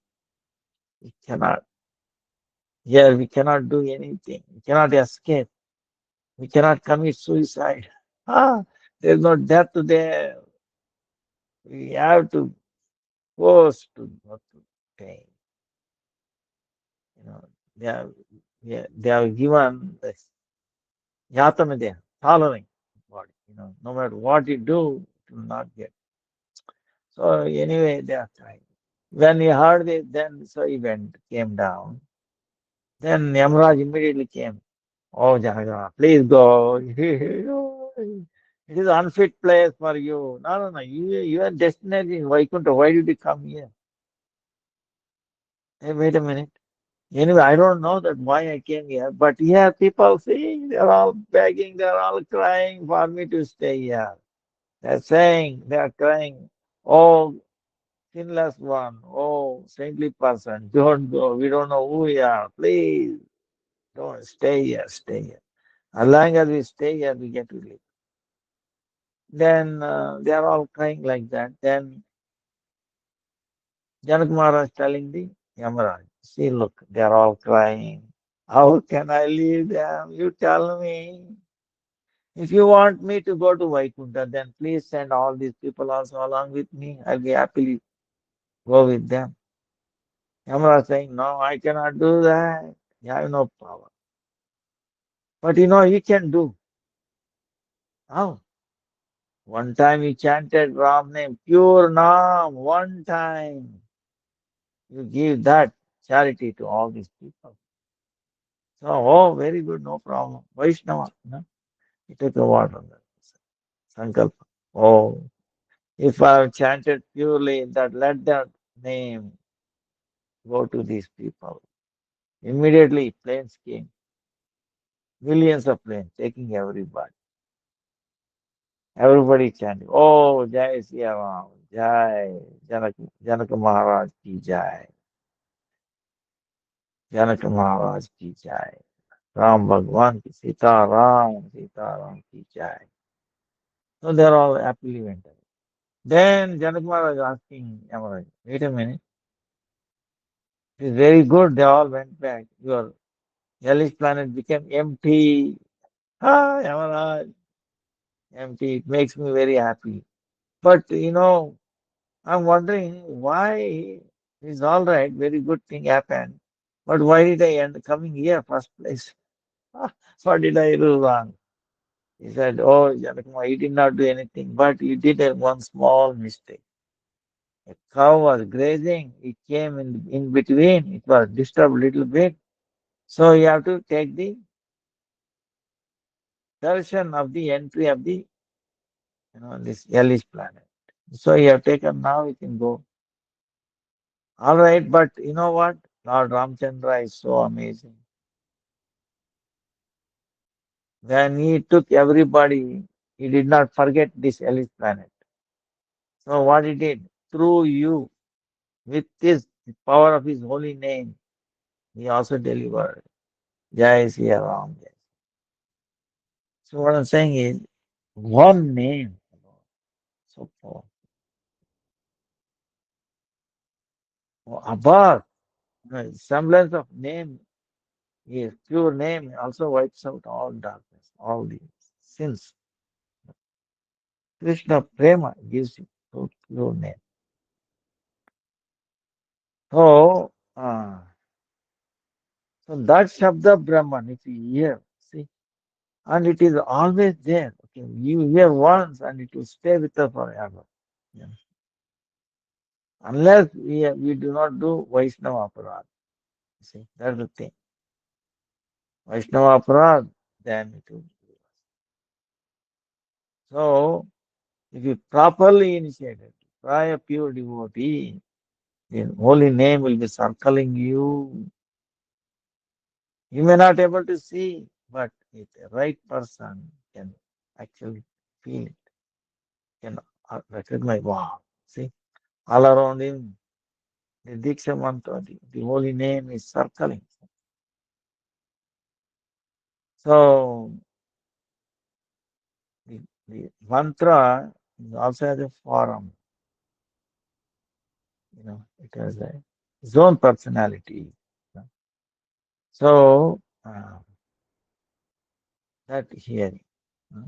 We cannot, here we cannot do anything. We cannot escape. We cannot commit suicide. Ah, there's no death there. We have to force to go to pain. You know, they have, yeah, they have given this yatana there, tolerance body. No matter what you do, it will not get. So anyway, they are trying. When he heard it, then so he went, came down. Then Yamraj immediately came. Oh, Janaga, please go. It is unfit place for you. No, no, no. You are destined in Vaikuntha. Why did you come here? Hey, wait a minute. Anyway, I don't know that why I came here, but here people see they're all begging, they're all crying for me to stay here. They're saying, they're crying, oh, sinless one, oh, saintly person, don't go. We don't know who we are. Please don't stay here, stay here. As long as we stay here, we get relief. Then they are all crying like that. Then Janak Maharaj telling the Yamaraj, see, look, they are all crying. How can I leave them? You tell me. If you want me to go to Vaikuntha, then please send all these people also along with me. I'll be happily go with them. Yamaraj saying, no, I cannot do that. You have no power. But you can do. How? One time you chanted Ram name, pure Naam, one time. You give that charity to all these people. So, oh, very good, no problem. Vaishnava, he took a word on that. Sankalpa. Oh, if I have chanted purely that, let that name go to these people. Immediately, planes came, millions of planes, taking everybody. Everybody chanting, oh, Jai Siya Ram, Jai, Janaka Maharaj ki Jai, Janaka Maharaj ki Jai, Ram Bhagwan ki Sita Ram ki Jai. So they're all happily went away. Then Janak Maharaj asking Yamaraj, wait a minute, it is very good, they all went back. Your hellish planet became empty. Ah, Yamaraj, empty. It makes me very happy. But I'm wondering why it's all right, very good thing happened. But why did I end coming here first place? What did I do wrong? He said, oh, Janakumar, you did not do anything, but you did one small mistake. A cow was grazing, it came in between, it was disturbed a little bit. So you have to take the darshan of the entry of the this hellish planet. So you have taken now, you can go. All right, but you know what? Lord Ramchandra is so amazing. When he took everybody, he did not forget this hellish planet. So what he did, through you, with this the power of his holy name, he also delivered. Jai Sri Ram. Jai. So what I'm saying is, one name, so powerful. Abba, semblance of name, is pure name also wipes out all darkness, all the sins. Krishna Prema gives you pure name. So, so that Shabda Brahman, if you hear, see, and it is always there. Okay, you hear once and it will stay with us forever. Yeah. Unless we do not do Vaishnava Aparad. See, that's the thing. Vaishnava Aparad, then it will. So, if you properly initiated, try a pure devotee, the holy name will be circling you. You may not able to see, but if the right person can actually feel it, can recognize, wow, see, all around him, the Diksha mantra, the holy name is circling. So the mantra is also has a form, it has a its own personality. So that hearing. uh,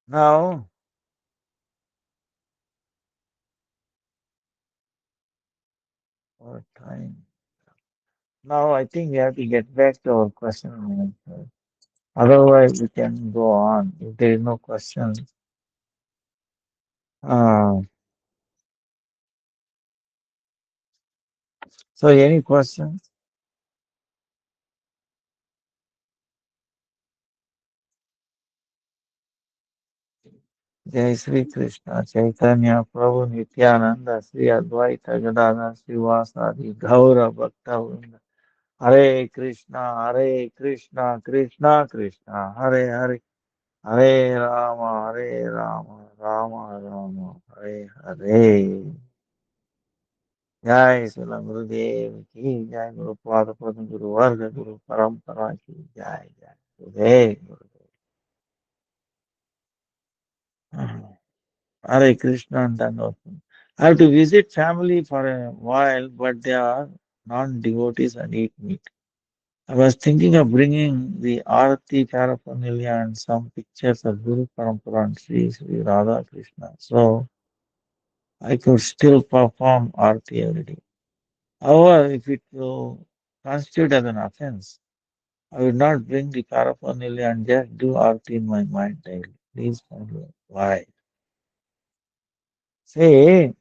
Now, what time? Now I think we have to get back to our question and answer. Otherwise, we can go on if there is no questions. Uh, so, any questions? Jai Sri Krishna, Chaitanya, Prabhu Nityananda, Sri Advaita Gadadhar, Srivasadi, Gaura Bhakta Vrinda. Hare Krishna, Hare Krishna, Krishna Krishna, Hare Hare, Hare Rama, Hare Rama, Rama Rama, Hare Hare. जय श्री गुरुदेव की जय गुरु पाद पद्म गुरु वर्ग गुरु परंपरा की जय जय गुरुदेव गुरुदेव Hare Krishna and Dandavat. I have to visit family for a while, but they are non-devotees and eat meat. I was thinking of bringing the Arati paraphernalia and some pictures of Guru Parampara and Sri Radha Krishna, so I could still perform Arati every day. However, if it will constitute as an offense, I will not bring the paraphernalia and just do Arati in my mind daily. Please find out why. Say,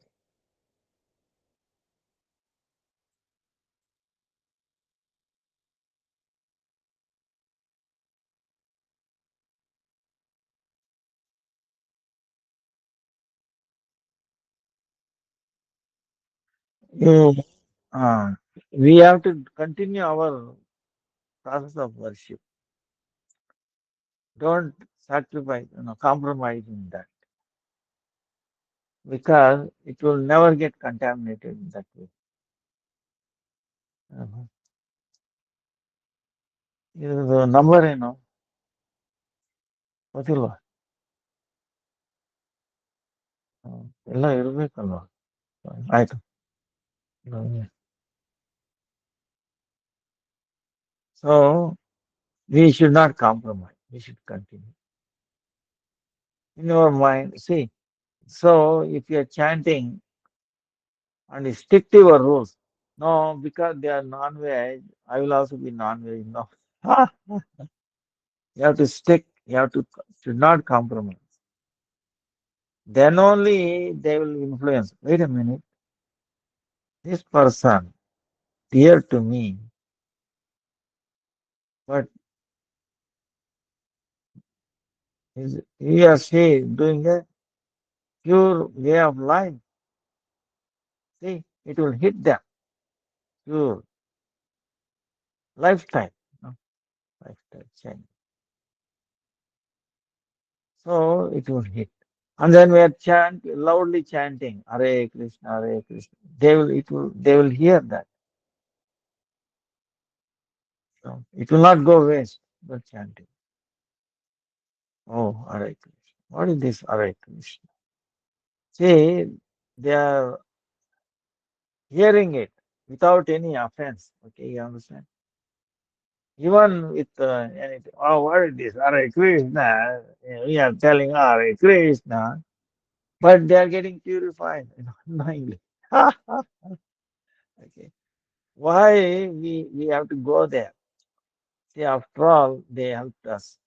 you, uh, we have to continue our process of worship. Don't sacrifice, compromise in that because it will never get contaminated in that way. Uh-huh. ಇದು number ಏನು ಗೊತ್ತಿಲ್ವಾ ಎಲ್ಲ ಇರ್ಬೇಕಲ್ವಾ ಆಯ್ತು so we should not compromise. We should continue. In your mind, see, so if you are chanting and you stick to your rules, no, because they are non-veg, I will also be non-veg. No. You have to stick, you have to should not compromise. Then only they will influence. Wait a minute, this person dear to me, but is he or she doing a pure way of life? See, it will hit them. Pure lifestyle. No? Lifestyle change. So it will hit. And then we are loudly chanting, Hare Krishna, Hare Krishna. They will hear that. So it will not go waste, the chanting. Oh, Hare Krishna. What is this Hare Krishna? See, they are hearing it without any offense. Okay, you understand? Even with anything, oh, what is this Hare Krishna? We are telling Hare Krishna, but they are getting purified, unknowingly. Okay. Why we have to go there? See, after all, they helped us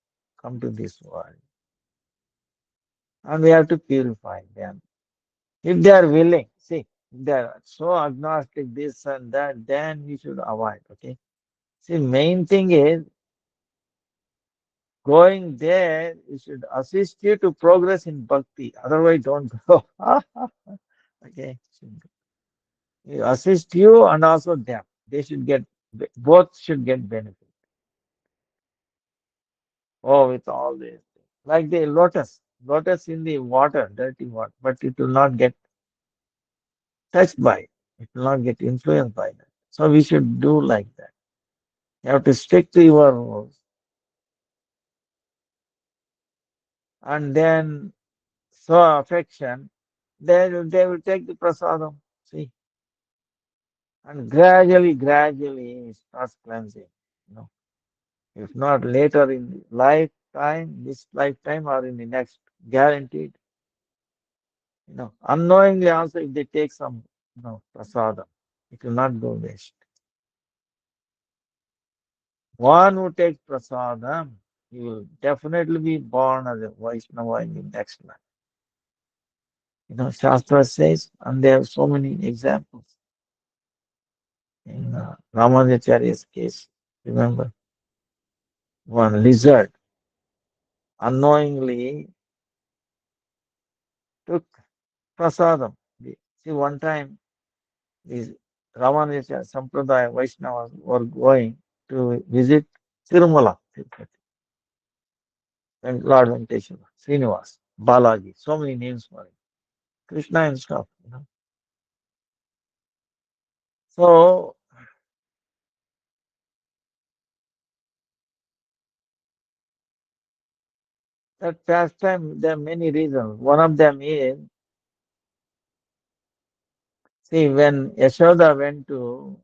come to this world. And we have to purify them. If they are willing, see, if they are so agnostic, this and that, then we should avoid. Okay. See, main thing is Going there, it should assist you to progress in bhakti. Otherwise, don't go. Okay. It assist you and also them. They should get, both should get benefit. Oh, with all this. Like the lotus. Lotus in the water, dirty water, but it will not get touched by it. It will not get influenced by that. So we should do like that. You have to stick to your rules and then show affection. Then they will take the prasadam. See, and gradually it starts cleansing. You know, if not later in the lifetime, this lifetime or in the next, guaranteed. You know, unknowingly also if they take some, prasadam, it will not go waste. One who takes prasadam, he will definitely be born as a Vaishnava in the next life. Shastra says, and there are so many examples. In Ramanujacharya's case, remember, one lizard unknowingly took prasadam. See, one time, these Ramanujacharya Sampradaya Vaishnavas were going to visit Tirumala, Tirupati, and Lord Venkateshwara, Srinivas, Balaji, so many names for it, Krishna and stuff. So, that pastime, there are many reasons. One of them is, see, when Yashoda went to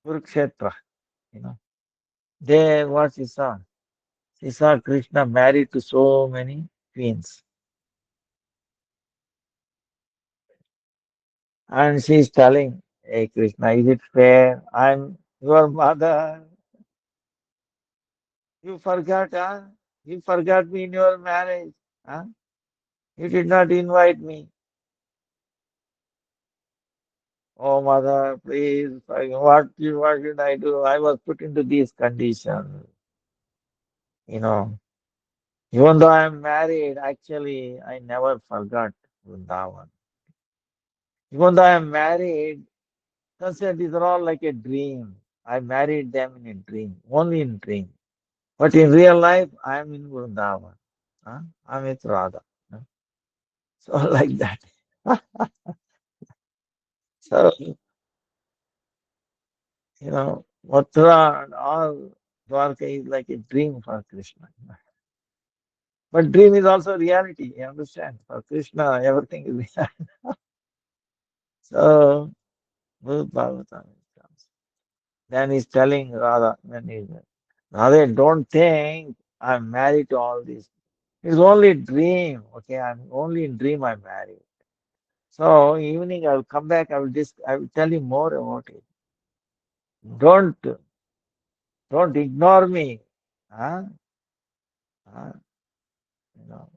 Kurukshetra, you know, there what she saw? She saw Krishna married to so many queens. And she's telling, hey Krishna, is it fair? I'm your mother. You forgot, huh? You forgot me in your marriage. Huh? You did not invite me. Oh mother, please, what should I do? I was put into these conditions. You know, even though I'm married, actually I never forgot Vrindavan. Even though I'm married, consider these are all like a dream. I married them in a dream, only in dream. But in real life, I'm in Vrindavan. Huh? I'm with Radha. Huh? So like that. So, Mathura and all Dwarka is like a dream for Krishna. But dream is also reality, you understand? For Krishna, everything is reality. So, Bhagavad Bhagavatam comes. Then he's telling Radha, Radha, don't think I'm married to all this. It's only dream. Okay, I'm only in dream I'm married. So evening I will come back. I will tell you more about it. Don't don't ignore me. Huh? Huh? You know.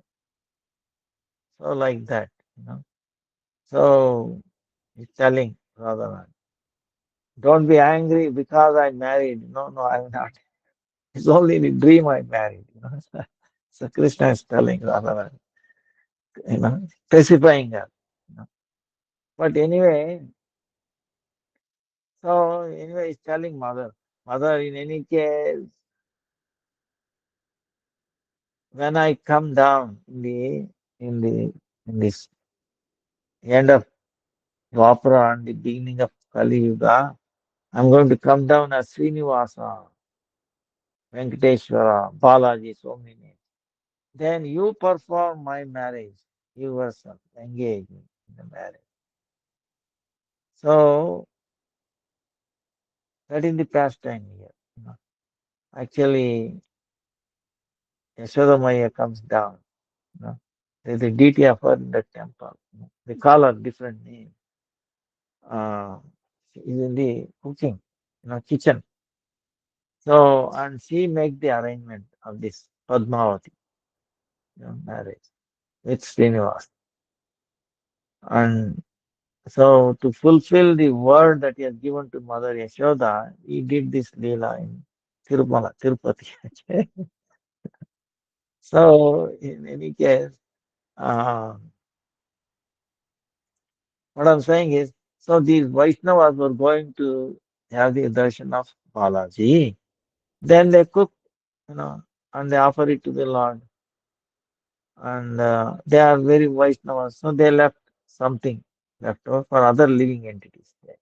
So like that. You know. So he's telling Radha, don't be angry because I married. No, no, I'm not. It's only in a dream I married. So Krishna is telling Radha, specifying her. You know. But anyway, so anyway, he's telling mother, in any case, when I come down in the in this end of Dwapara and the beginning of Kali Yuga, I'm going to come down as Srinivasa, Venkateshwara, Balaji, so many names. Then you perform my marriage, you yourself engage me in the marriage. So that is the pastime here. Actually, Yashoda Maya comes down. You know. There's a deity of her in the temple. They call her different names. She is in the cooking, kitchen. So, and she make the arrangement of this Padmavati, marriage with Srinivas. And so, to fulfill the word that he has given to Mother Yashoda, he did this Leela in Tirumala, Tirupati. Okay. So, in any case, uh, what I'm saying is, so these Vaishnavas were going to have the darshan of Balaji. Then they cook, you know, and they offer it to the Lord. And they are very Vaishnavas. So they left something left over for other living entities there.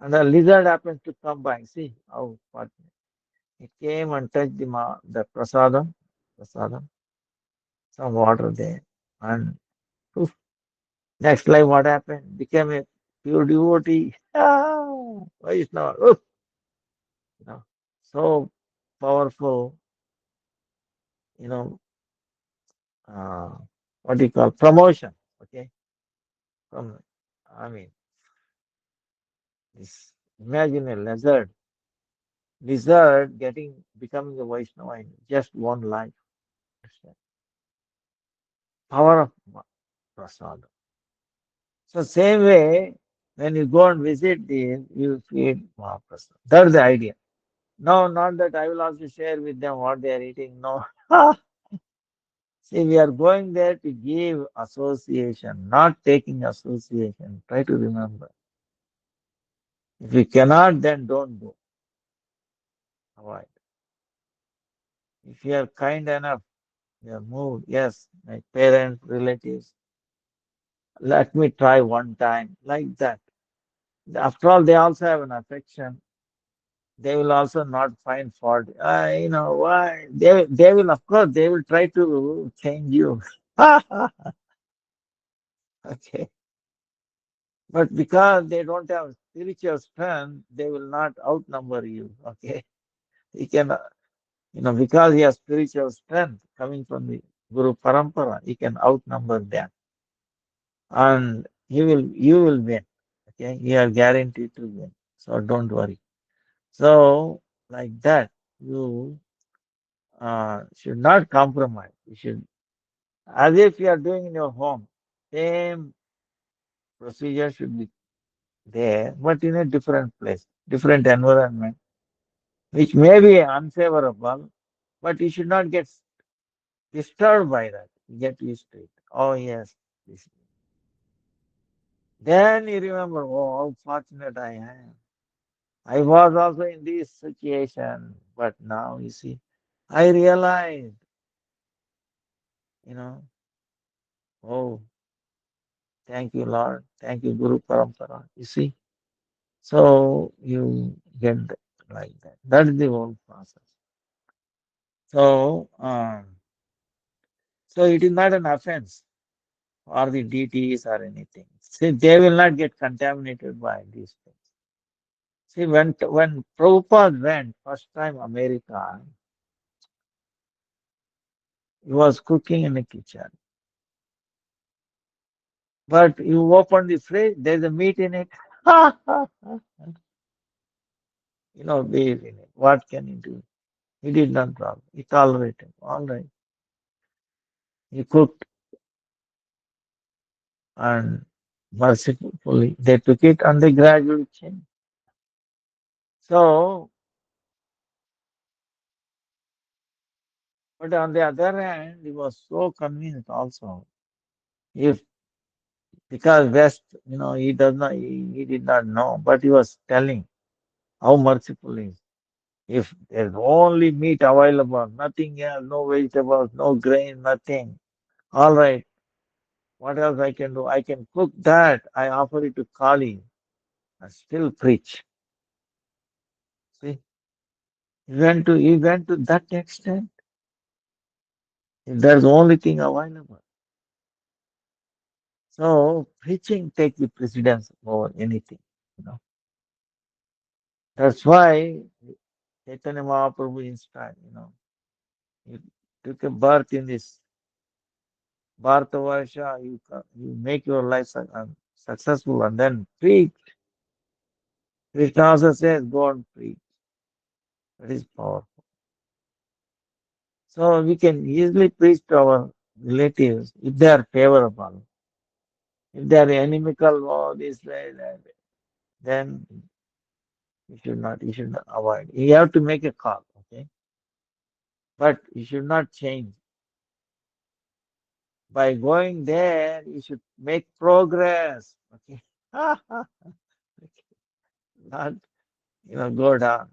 And the lizard happens to come by. See how fortunate. It came and touched the prasadam, some water there. And poof, next life what happened? Became a pure devotee. Ah, Vaishnava. Oof, you know, so powerful, you know, uh, what do you call promotion? Okay, from I mean, this imagine a lizard becoming a Vaishnava in just one life. Understand? Power of prasada. So same way, when you go and visit this, you feed Mahaprasad. That's the idea. No, not that I will also share with them what they are eating. No. See, we are going there to give association, not taking association. Try to remember. If you cannot, then don't go. Avoid. If you are kind enough, you are moved. Yes, my parents, relatives, let me try one time, like that. After all, they also have an affection. They will also not find fault. You know why? They will, of course, they will try to change you. Okay. But because they don't have spiritual strength, they will not outnumber you. Okay. He can, because he has spiritual strength coming from the Guru Parampara, he can outnumber them. And you will win. Okay. You are guaranteed to win. So don't worry. So, like that, you should not compromise. You should, as if you are doing in your home, same procedure should be there, but in a different place, different environment, which may be unfavorable, but you should not get disturbed by that. You get used to it. Oh, yes. This. Then you remember, oh, how fortunate I am. I was also in this situation, but now you see, I realized, you know, oh, thank you, Lord. Thank you, Guru Parampara. You see, so you get like that. That is the whole process. So, so it is not an offense or the deities or anything. See, they will not get contaminated by these things. See, when Prabhupada went first time America, he was cooking in the kitchen. But you open the fridge, there's a meat in it. Beef in it. What can you do? He did not problem. He tolerated. All right. He cooked and mercifully they took it and they gradually changed. So, but on the other hand, he was so convinced also. If because West, he did not know, but he was telling how merciful he is. If there's only meat available, nothing else, no vegetables, no grain, nothing. All right, what else I can do? I can cook that. I offer it to Kali and still preach. See, he went to that extent. If there's the only thing available. So preaching takes the precedence over anything. You know. That's why Chaitanya Mahaprabhu inspired, you took a birth in this Bharatavarsha, you make your life successful and then preach. Krishna also says, go and preach. That is powerful. So we can easily preach to our relatives if they are favorable. If they are inimical, oh, this way, that, then You should not avoid. You have to make a call, okay? But you should not change. By going there, you should make progress, okay? Not, go down.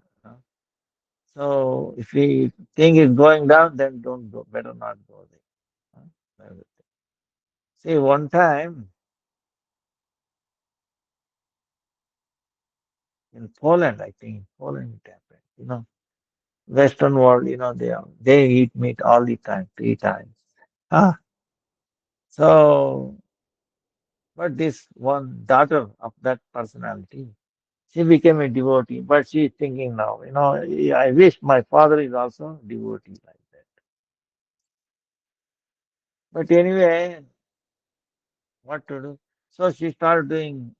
So if we think it's going down, then don't go. Better not go there. Huh? See, one time in Poland, I think in Poland it happened. Western world, they eat meat all the time, 3 times. Ah, so, but this one daughter of that personality, she became a devotee. But she's thinking now, I wish my father is also devotee like that. But anyway, what to do? So she started doing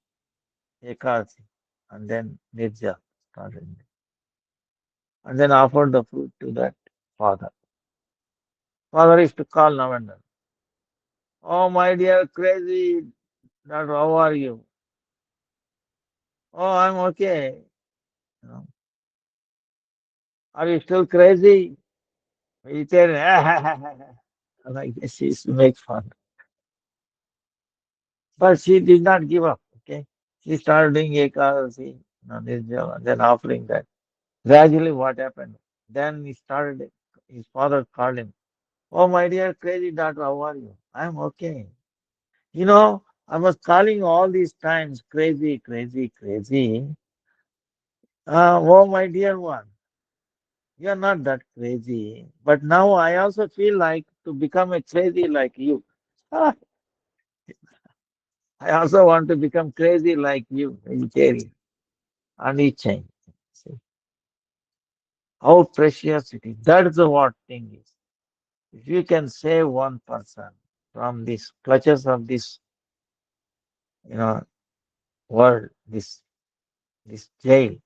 ekadasi, and then nirja started, and then offered the food to that father. Father is to call now and then. Oh, my dear crazy daughter, how are you? Oh, I'm okay. You know, are you still crazy? Vegetarian. Like this, she used to make fun. But she did not give up. Okay. She started doing ekadasi, nirjala, then offering that. Gradually, what happened? Then he started, his father called him. Oh, my dear crazy daughter, how are you? I'm okay. I was calling all these times crazy, crazy, crazy. Oh, my dear one, you're not that crazy. But now I also feel like to become a crazy like you. Ah, I also want to become crazy like you, vegetarian. And he changed. See how precious it is. That is the what thing is. If you can save one person from these clutches of this, you know, world, this jail,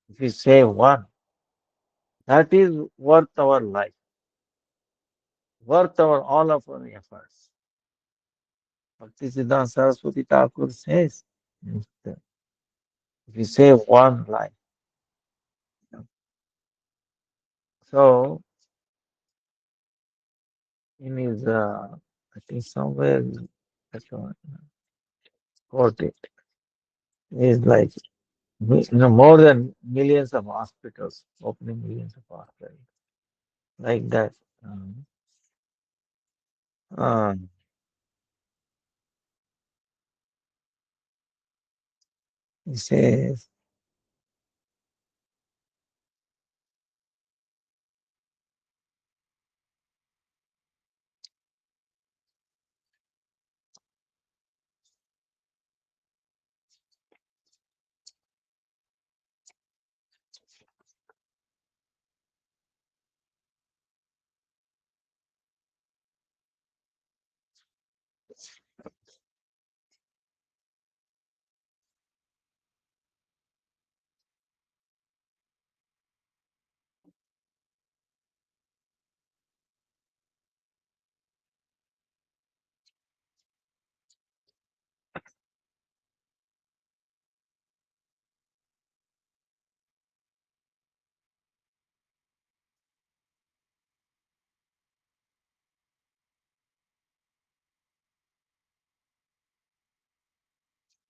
if you save one, that is worth our life, worth our all of our efforts. Bhaktisiddhanta Saraswati Thakur says, if you save one life. So in his, I think somewhere, that's what, quote it, is like, more than millions of hospitals, opening millions of hospitals, like that. Um, um, he says,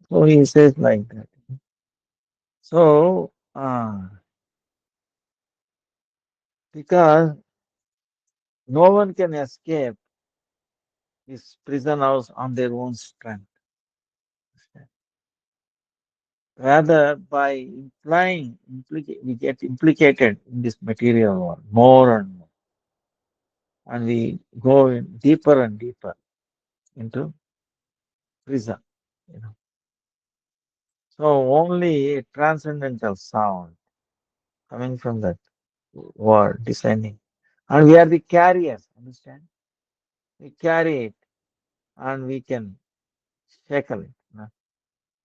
so he says like that. So, because no one can escape this prison house on their own strength. Rather, by we get implicated in this material world more and more, and we go in deeper and deeper into prison. You know, so only a transcendental sound coming from that word descending, and we are the carriers. Understand? We carry it, and we can shackle it.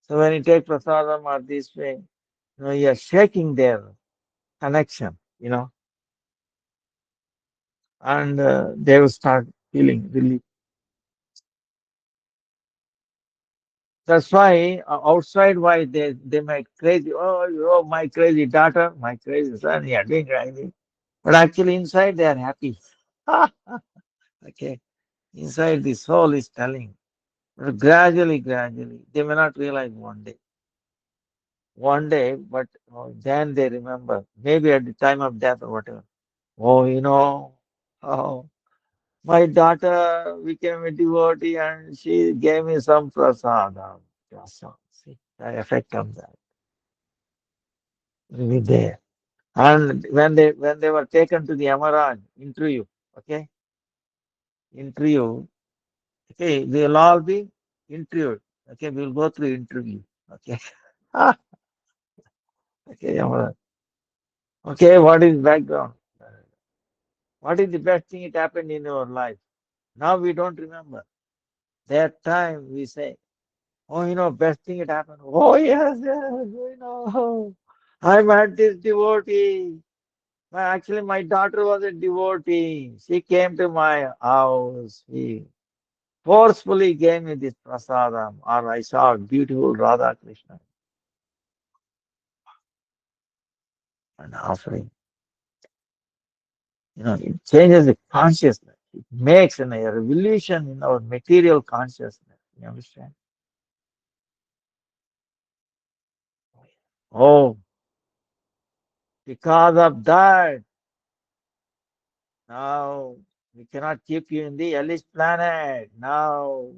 So when you take prasadam or this way, you are shaking their connection. And they will start feeling relief. That's why outside, why they make crazy. Oh, my crazy daughter, my crazy son, yeah, doing crazy. But actually, inside they are happy. Okay, inside the soul is telling. But gradually, they may not realize one day, but then they remember. Maybe at the time of death or whatever. Oh, oh, my daughter became a devotee and she gave me some prasadam. Prasad. See, the effect of that will be there. And when they were taken to the Amaraj interview, okay, interview, okay, we'll all be interviewed. Okay, we'll go through interview. Okay. Okay, Yamaraj. Okay, what is background? What is the best thing that happened in your life? Now we don't remember. That time we say, oh, best thing that happened. Oh, yes, I met this devotee. Actually, my daughter was a devotee. She came to my house. She forcefully gave me this prasadam, or I saw beautiful Radha Krishna and offering. It changes the consciousness. It makes a revolution in our material consciousness. You understand? Oh, because of that, now we cannot keep you in the hellish planet. Now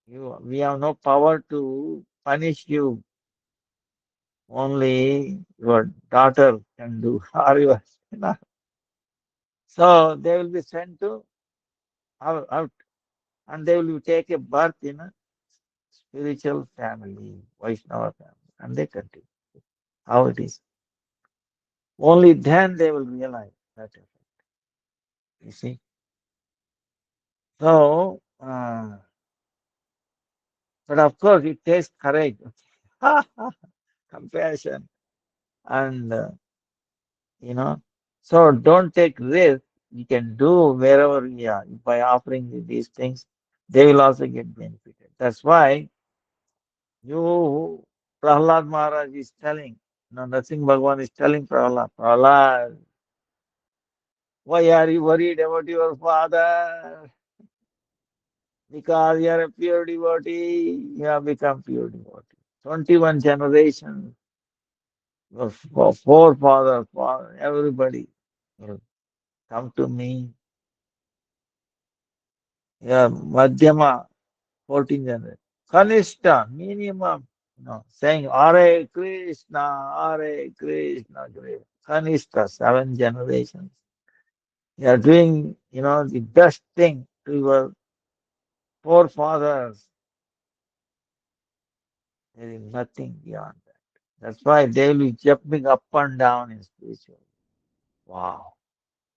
we have no power to punish you. Only your daughter can do, or yours. So they will be sent to out, and they will take a birth in a spiritual family, Vaishnava family, and they continue how it is. Only then they will realize that effect. You see. So, but of course, it takes courage, compassion, and you know. So don't take risk. You can do wherever you are by offering these things. They will also get benefited. That's why you, Prahlad Maharaj is telling, Narsingh Bhagwan is telling Prahlad, why are you worried about your father? Because you are a pure devotee, you have become pure devotee. 21 generations of forefathers, everybody will come to me. Yeah, Madhyama, 14 generations. Kanishta, minimum, saying Hare Krishna, Hare Krishna, Kanishta, 7 generations. You are doing, the best thing to your forefathers. There is nothing beyond that. That's why they will be jumping up and down in spiritual. Wow.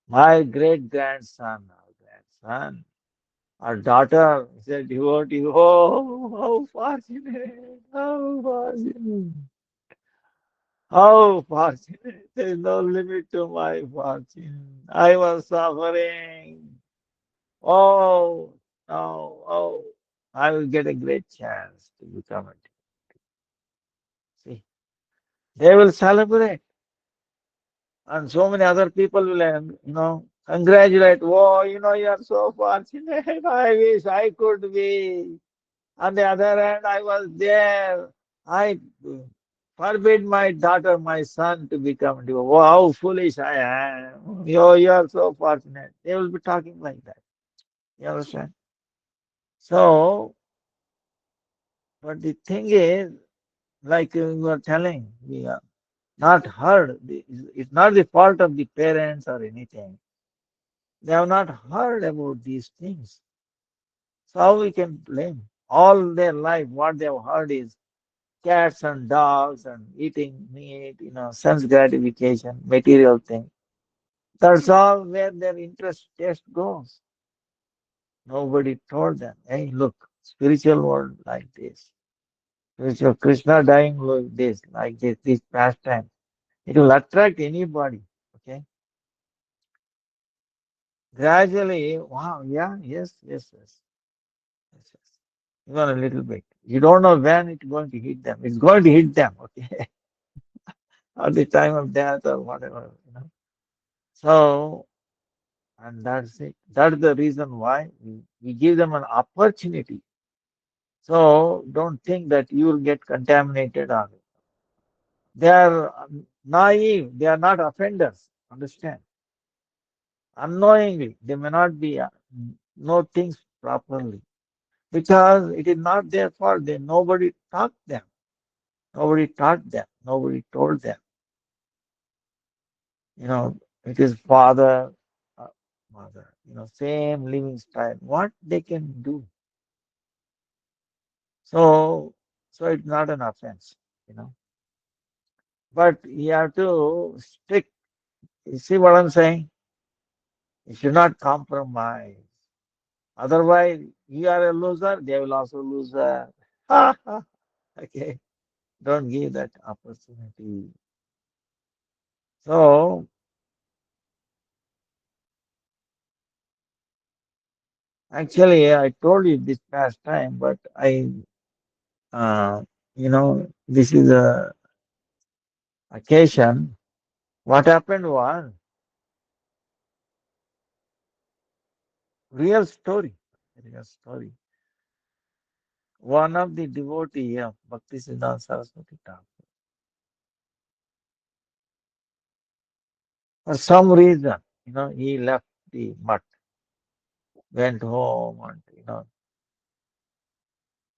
My great grandson, our daughter is a devotee. Oh, how fortunate! How fortunate! How fortunate! There is no limit to my fortune. I was suffering. Oh, no, oh, I will get a great chance to become a devotee. See, they will celebrate. And so many other people will, congratulate. Oh, you are so fortunate. I wish I could be. On the other hand, I was there. I forbid my daughter, my son to become devotee. Oh, how foolish I am. You are so fortunate. They will be talking like that. You understand? So, but the thing is, like you were telling, we are not heard. It's not the fault of the parents or anything. They have not heard about these things. So how we can blame? All their life, what they have heard is cats and dogs and eating meat, sense gratification, material thing. That's all where their interest just goes. Nobody told them, hey, look, spiritual world like this. Spiritual Krishna dying like this pastime. It will attract anybody. Okay. Gradually, wow, yeah, yes. Yes, yes. even a little bit. You don't know when it's going to hit them. It's going to hit them, okay, at the time of death or whatever. So, and that's it. That's the reason why we give them an opportunity. So, don't think that you will get contaminated or they are naive. They are not offenders. Understand? Unknowingly, they may not be know things properly because it is not their fault. Nobody taught them. Nobody taught them. Nobody told them. It is father, mother. Same living style. What they can do. So, so it's not an offense. You know. But you have to stick. You see what I'm saying? You should not compromise. Otherwise, you are a loser. They will also lose. Okay. Don't give that opportunity. So actually, I told you this past time, but uh, this is a occasion. What happened was real story. Real story. One of the devotee of Bhakti Siddhanta Saraswati Thakur, for some reason, he left the mutt, went home, and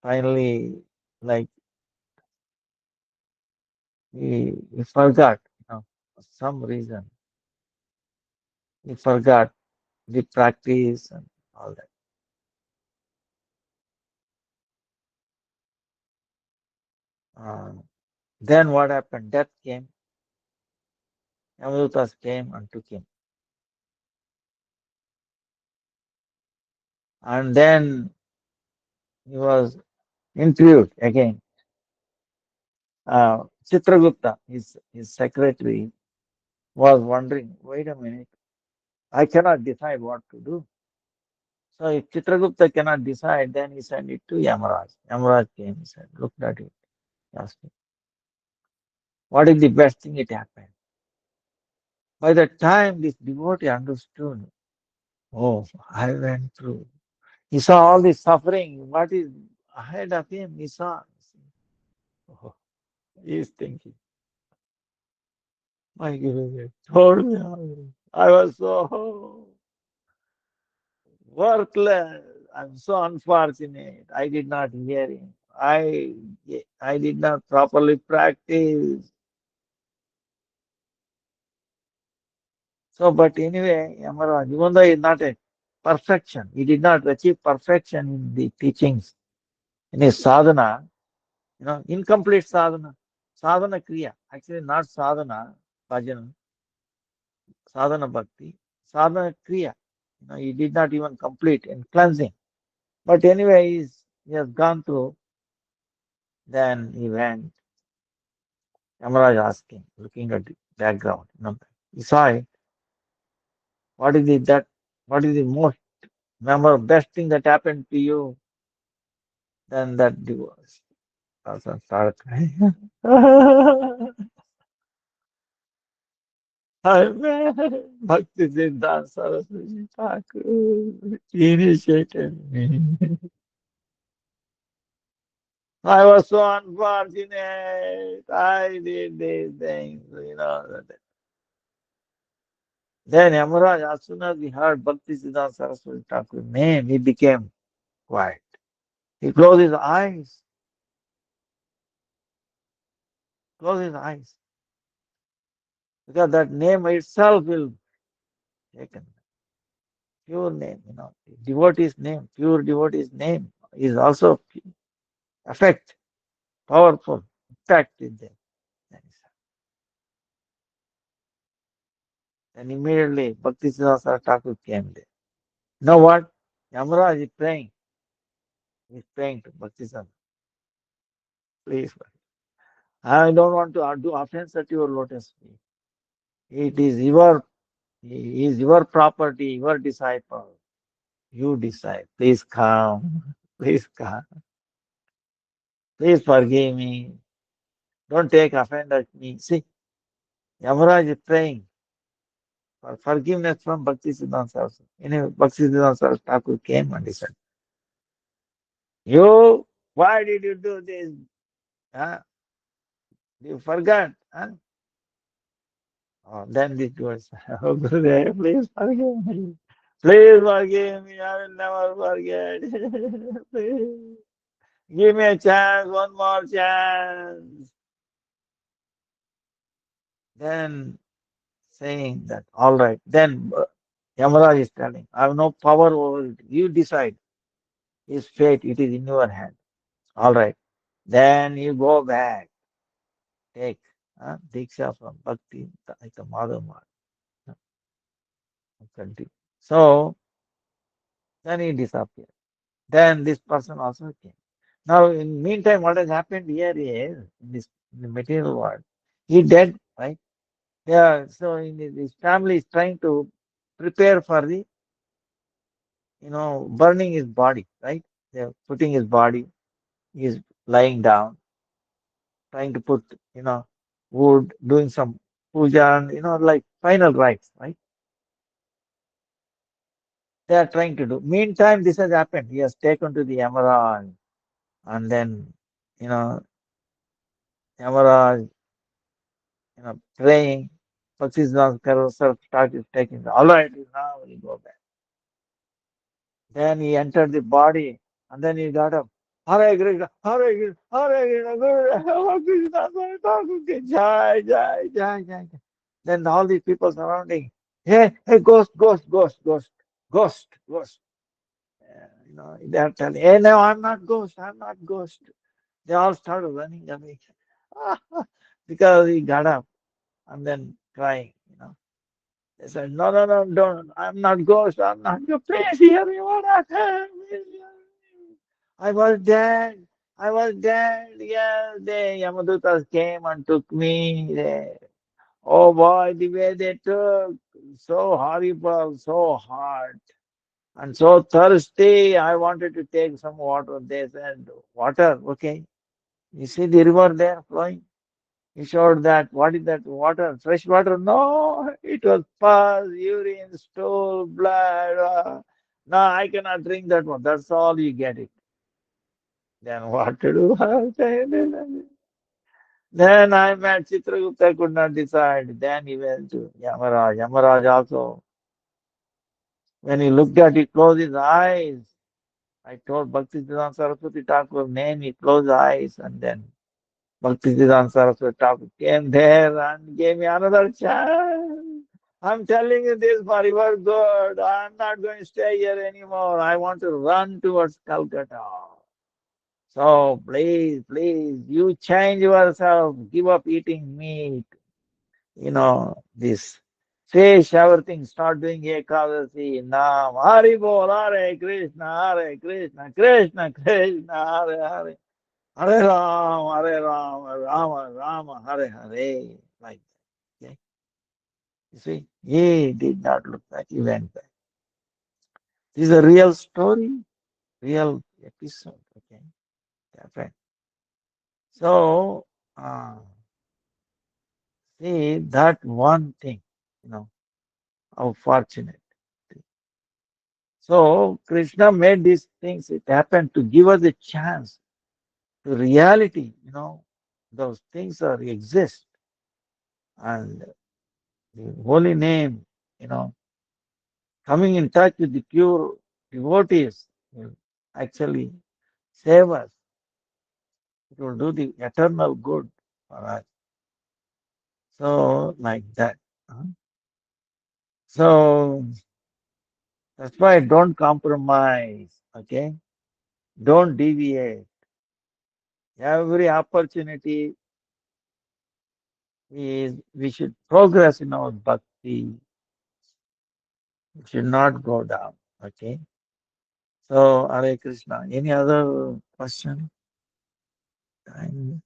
finally, like he forgot, for some reason, he forgot the practice and all that. Uh, then what happened? Death came, Yamadutas came and took him. And then he was interviewed again. Chitragupta, his secretary, was wondering, wait a minute, I cannot decide what to do. So if Chitragupta cannot decide, then he sent it to Yamaraj. Yamaraj came, he said, looked at it, asked him, what is the best thing it happened? By the time this devotee understood, oh, I went through. He saw all this suffering. What is ahead of him? He saw. Oh, he is thinking, my Guru told me I was so worthless. I'm so unfortunate. I did not hear him. I did not properly practice. So, but anyway, Yamaraj, even though he is not a perfection, he did not achieve perfection in the teachings, in his sadhana, incomplete sadhana, sadhana kriya, actually not sadhana, bhajana, sadhana bhakti, sadhana kriya. He did not even complete in cleansing. But anyway, he has gone through. Then he went. Yamaraj asking, looking at the background. He saw it. What is it that? What is the most memorable, best thing that happened to you? Then that divorce. Person started crying. I met Bhakti Siddhanta Saraswati Thakur. He initiated me. I was so unfortunate. I did these things. Then Yamaraj, as soon as he heard Bhakti Siddhanta Saraswati Thakur's name, he became quiet. He closed his eyes, because that name itself will taken. Pure name. Devotee's name, pure devotee's name is also effect, powerful, impact is there. Then immediately Bhakti Siddhanta Thakur came there. You know what? Yamaraj is praying. He's praying to Bhakti Siddhanta. Please, I don't want to do offense at your lotus feet. It is he is your property, your disciple. You decide. Please come. Please come. Please forgive me. Don't take offense at me. See, Yamaraj is praying for forgiveness from Bhakti Siddhanta Saraswati. Bhakti Siddhanta Saraswati Thakur came and he said, you, why did you do this? Huh? You forgot. Huh? Oh, then this was, oh, Gurudev, please forgive me. Please forgive me. I will never forget. Please. Give me a chance, one more chance. Then saying that, all right. Then Yamaraj is telling, I have no power over it. You decide. His fate, it is in your hand. All right. Then you go back, take Diksha from Bhakti, like the Madhava. Continue. So then he disappeared. Then this person also came. Now, in meantime, what has happened here is in the material world, he dead, right? Yeah. So in his family is trying to prepare for the burning his body, right? They're putting his body. He's lying down, trying to put wood, doing some puja, and like final rites, right? They are trying to do. Meantime, this has happened. He has taken to the emerald, and then you know emerald, praying. Paksisnas Karosar started taking. All right, now we go back. Then he entered the body, and then he got up. Hare Krishna, Hare Krishna, Hare Krishna, Hare Krishna, Hare Krishna, Jai, Jai, Jai, Jai. Then all these people surrounding, hey, hey, ghost, ghost, ghost, ghost, ghost, ghost. They are telling, hey, no, I'm not ghost, I'm not ghost. They all started running away because he got up and then crying. They said, no, no, no, don't, I'm not ghost, I'm not ghost. Please hear me, what happened? Please hear me. I was dead. I was dead. Yeah, the Yamadutas came and took me. Oh boy, the way they took, so horrible, so hard, and so thirsty. I wanted to take some water. They said, water, okay. You see the river there flowing? He showed that. What is that water? Fresh water? No, it was pus, urine, stool, blood. No, I cannot drink that one. That's all you get it. Then what to do? Then I met Chitragupta, could not decide. Then he went to Yamaraj. Yamaraj also, when he looked at, he closed his eyes. I told Bhaktisiddhanta Saraswati Thakur name, he closed his eyes, and then Bhaktisiddhanta Saraswati Thakur came there and gave me another chance. I'm telling you this for your good. I'm not going to stay here anymore. I want to run towards Calcutta. So please, please, you change yourself. Give up eating meat. This fish, everything. Start doing Ekadasi. Nam. Hari Bol. Hare Krishna. Hare Krishna. Krishna Krishna. Hare Hare. Hare Ram, Hare Ram, Rama Rama, Hare Hare, like that. Okay? You see, he did not look back, he went back. This is a real story, real episode. Okay, yeah, friend. So, uh, see that one thing, you know, how fortunate. So, Krishna made these things, it happened to give us a chance to reality. Those things are exist, and the holy name, you know coming in touch with the pure devotees will actually save us. It will do the eternal good for us. So, like that. huh? So, that's why don't compromise. Okay? Don't deviate. Every opportunity we should progress in our bhakti. We should not go down. Okay? So, Hare Krishna. Any other question? Time?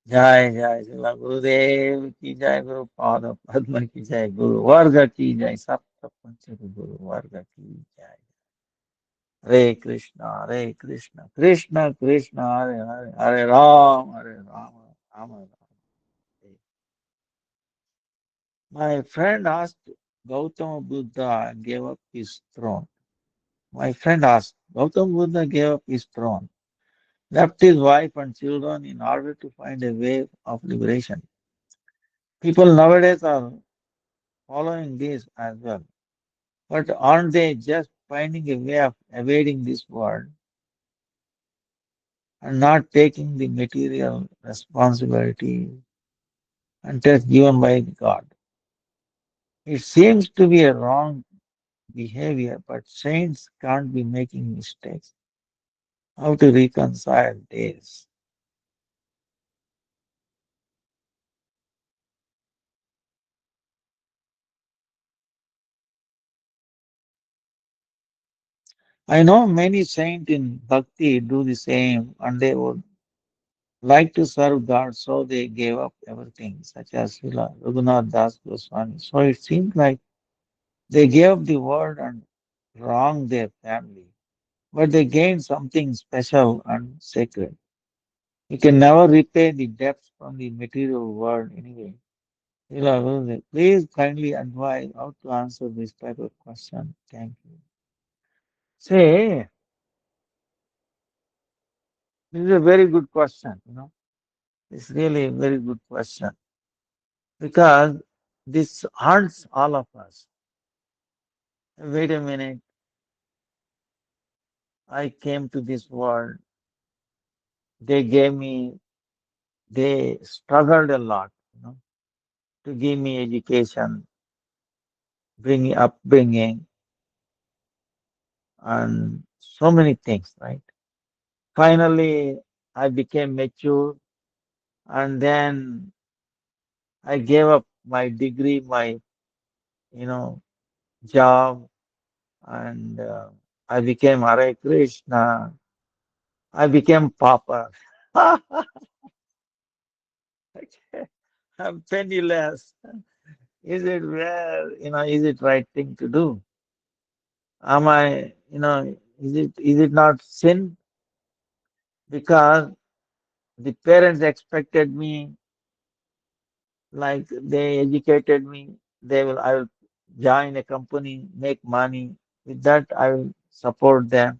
जय जय शिला गुरुदेव की जय गुरु पाद पद्म की जय गुरु वर्ग की जय सप्त पंच गुरु वर्ग की जय Hare Krishna, Hare Krishna, Krishna Krishna, Hare Hare, Hare Ram, Hare Rama, Rama Rama. My friend asked Gautama Buddha gave up his throne. My friend asked Gautama Buddha gave up his throne, left his wife and children in order to find a way of liberation. People nowadays are following this as well. But aren't they just finding a way of evading this world and not taking the material responsibility and test given by God? It seems to be a wrong behavior, but saints can't be making mistakes. How to reconcile this? I know many saints in bhakti do the same and they would like to serve God, so they gave up everything, such as Srila Raghunath Das Goswami. So it seems like they gave up the world and wronged their family, but they gained something special and sacred. You can never repay the debts from the material world anyway. Srila Gurudev, please kindly advise how to answer this type of question. Thank you. Say, this is a very good question. It's really a very good question because this haunts all of us. Wait a minute, I came to this world. They gave me, they struggled a lot, to give me education, bring upbringing, and so many things, right? Finally, I became mature, and then I gave up my degree, my you know job, and I became Hare Krishna. I became Papa. Okay. I'm penniless. Is it is it right thing to do? Am is it not sin? Because the parents expected me, like they educated me, I will join a company, make money. With that, I will support them.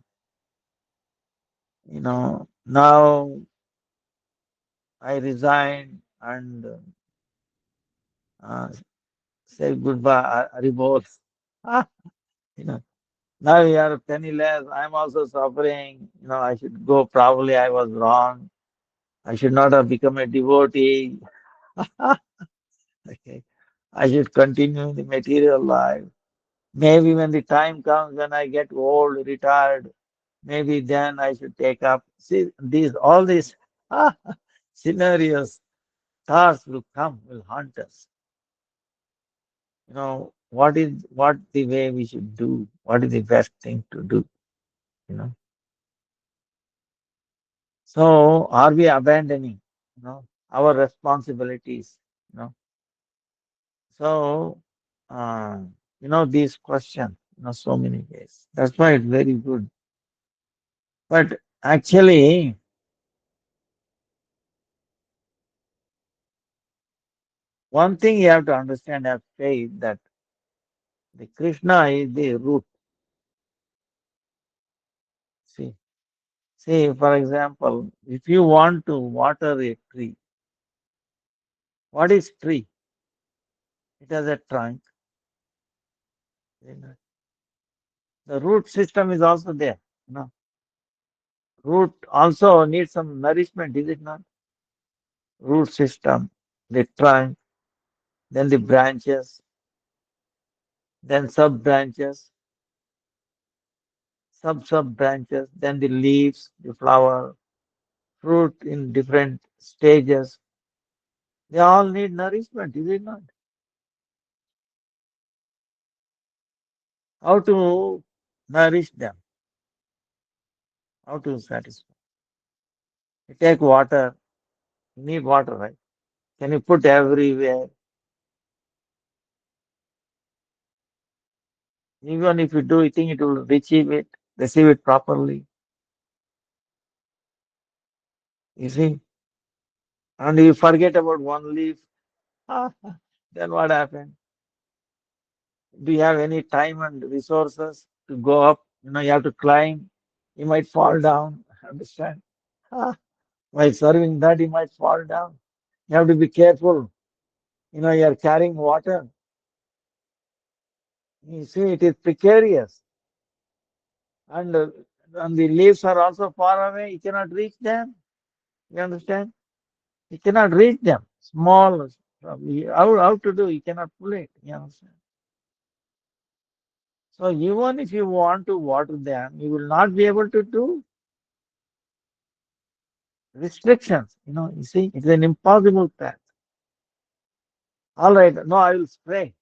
Now I resign and uh, say goodbye, Aribol. you know, Now you are penniless. I'm also suffering. I should go. Probably I was wrong. I should not have become a devotee. Okay. I should continue the material life. Maybe when the time comes when I get old, retired, maybe then I should take up. See, all these scenarios, thoughts will come, will haunt us. What the way we should do? What is the best thing to do? You know. So are we abandoning, our responsibilities? You know. So uh, these questions, so many ways. That's why it's very good. But actually, one thing you have to understand as faith that the Krishna is the root. See, see, for example, if you want to water a tree, what is tree? It has a trunk. you know. The root system is also there. You know. Root also needs some nourishment, is it not? Root system, the trunk, then the branches, then sub branches, sub branches, then the leaves, the flower, fruit in different stages. They all need nourishment, is it not? How to nourish them? How to satisfy? You take water, you need water, right? Can you put everywhere? Even if you do, you think it will achieve it? receive it properly. You see, and you forget about one leaf, then what happened? Do you have any time and resources to go up? You have to climb. You might fall down. Understand? While serving that, you might fall down. You have to be careful. You're carrying water. You see, it is precarious. And, uh, and the leaves are also far away. You cannot reach them. You understand? You cannot reach them. Small. How to do? You cannot pull it. You understand? So even if you want to water them, you will not be able to do restrictions. You see, it's an impossible path. All right, no, I will spray.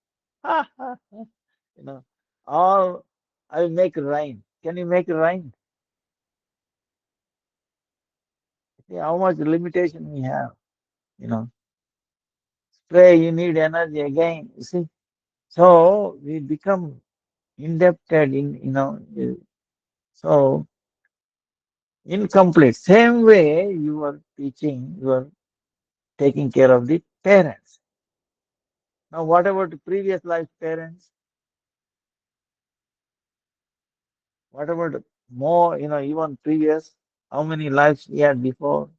you know, or I will make rain. Can you make rain? See how much limitation we have. You know, spray, you need energy again. You see, so we become indebted so incomplete. Same way you are teaching, you are taking care of the parents. Now, what about the previous life parents? What about more, even previous? How many lives he had before?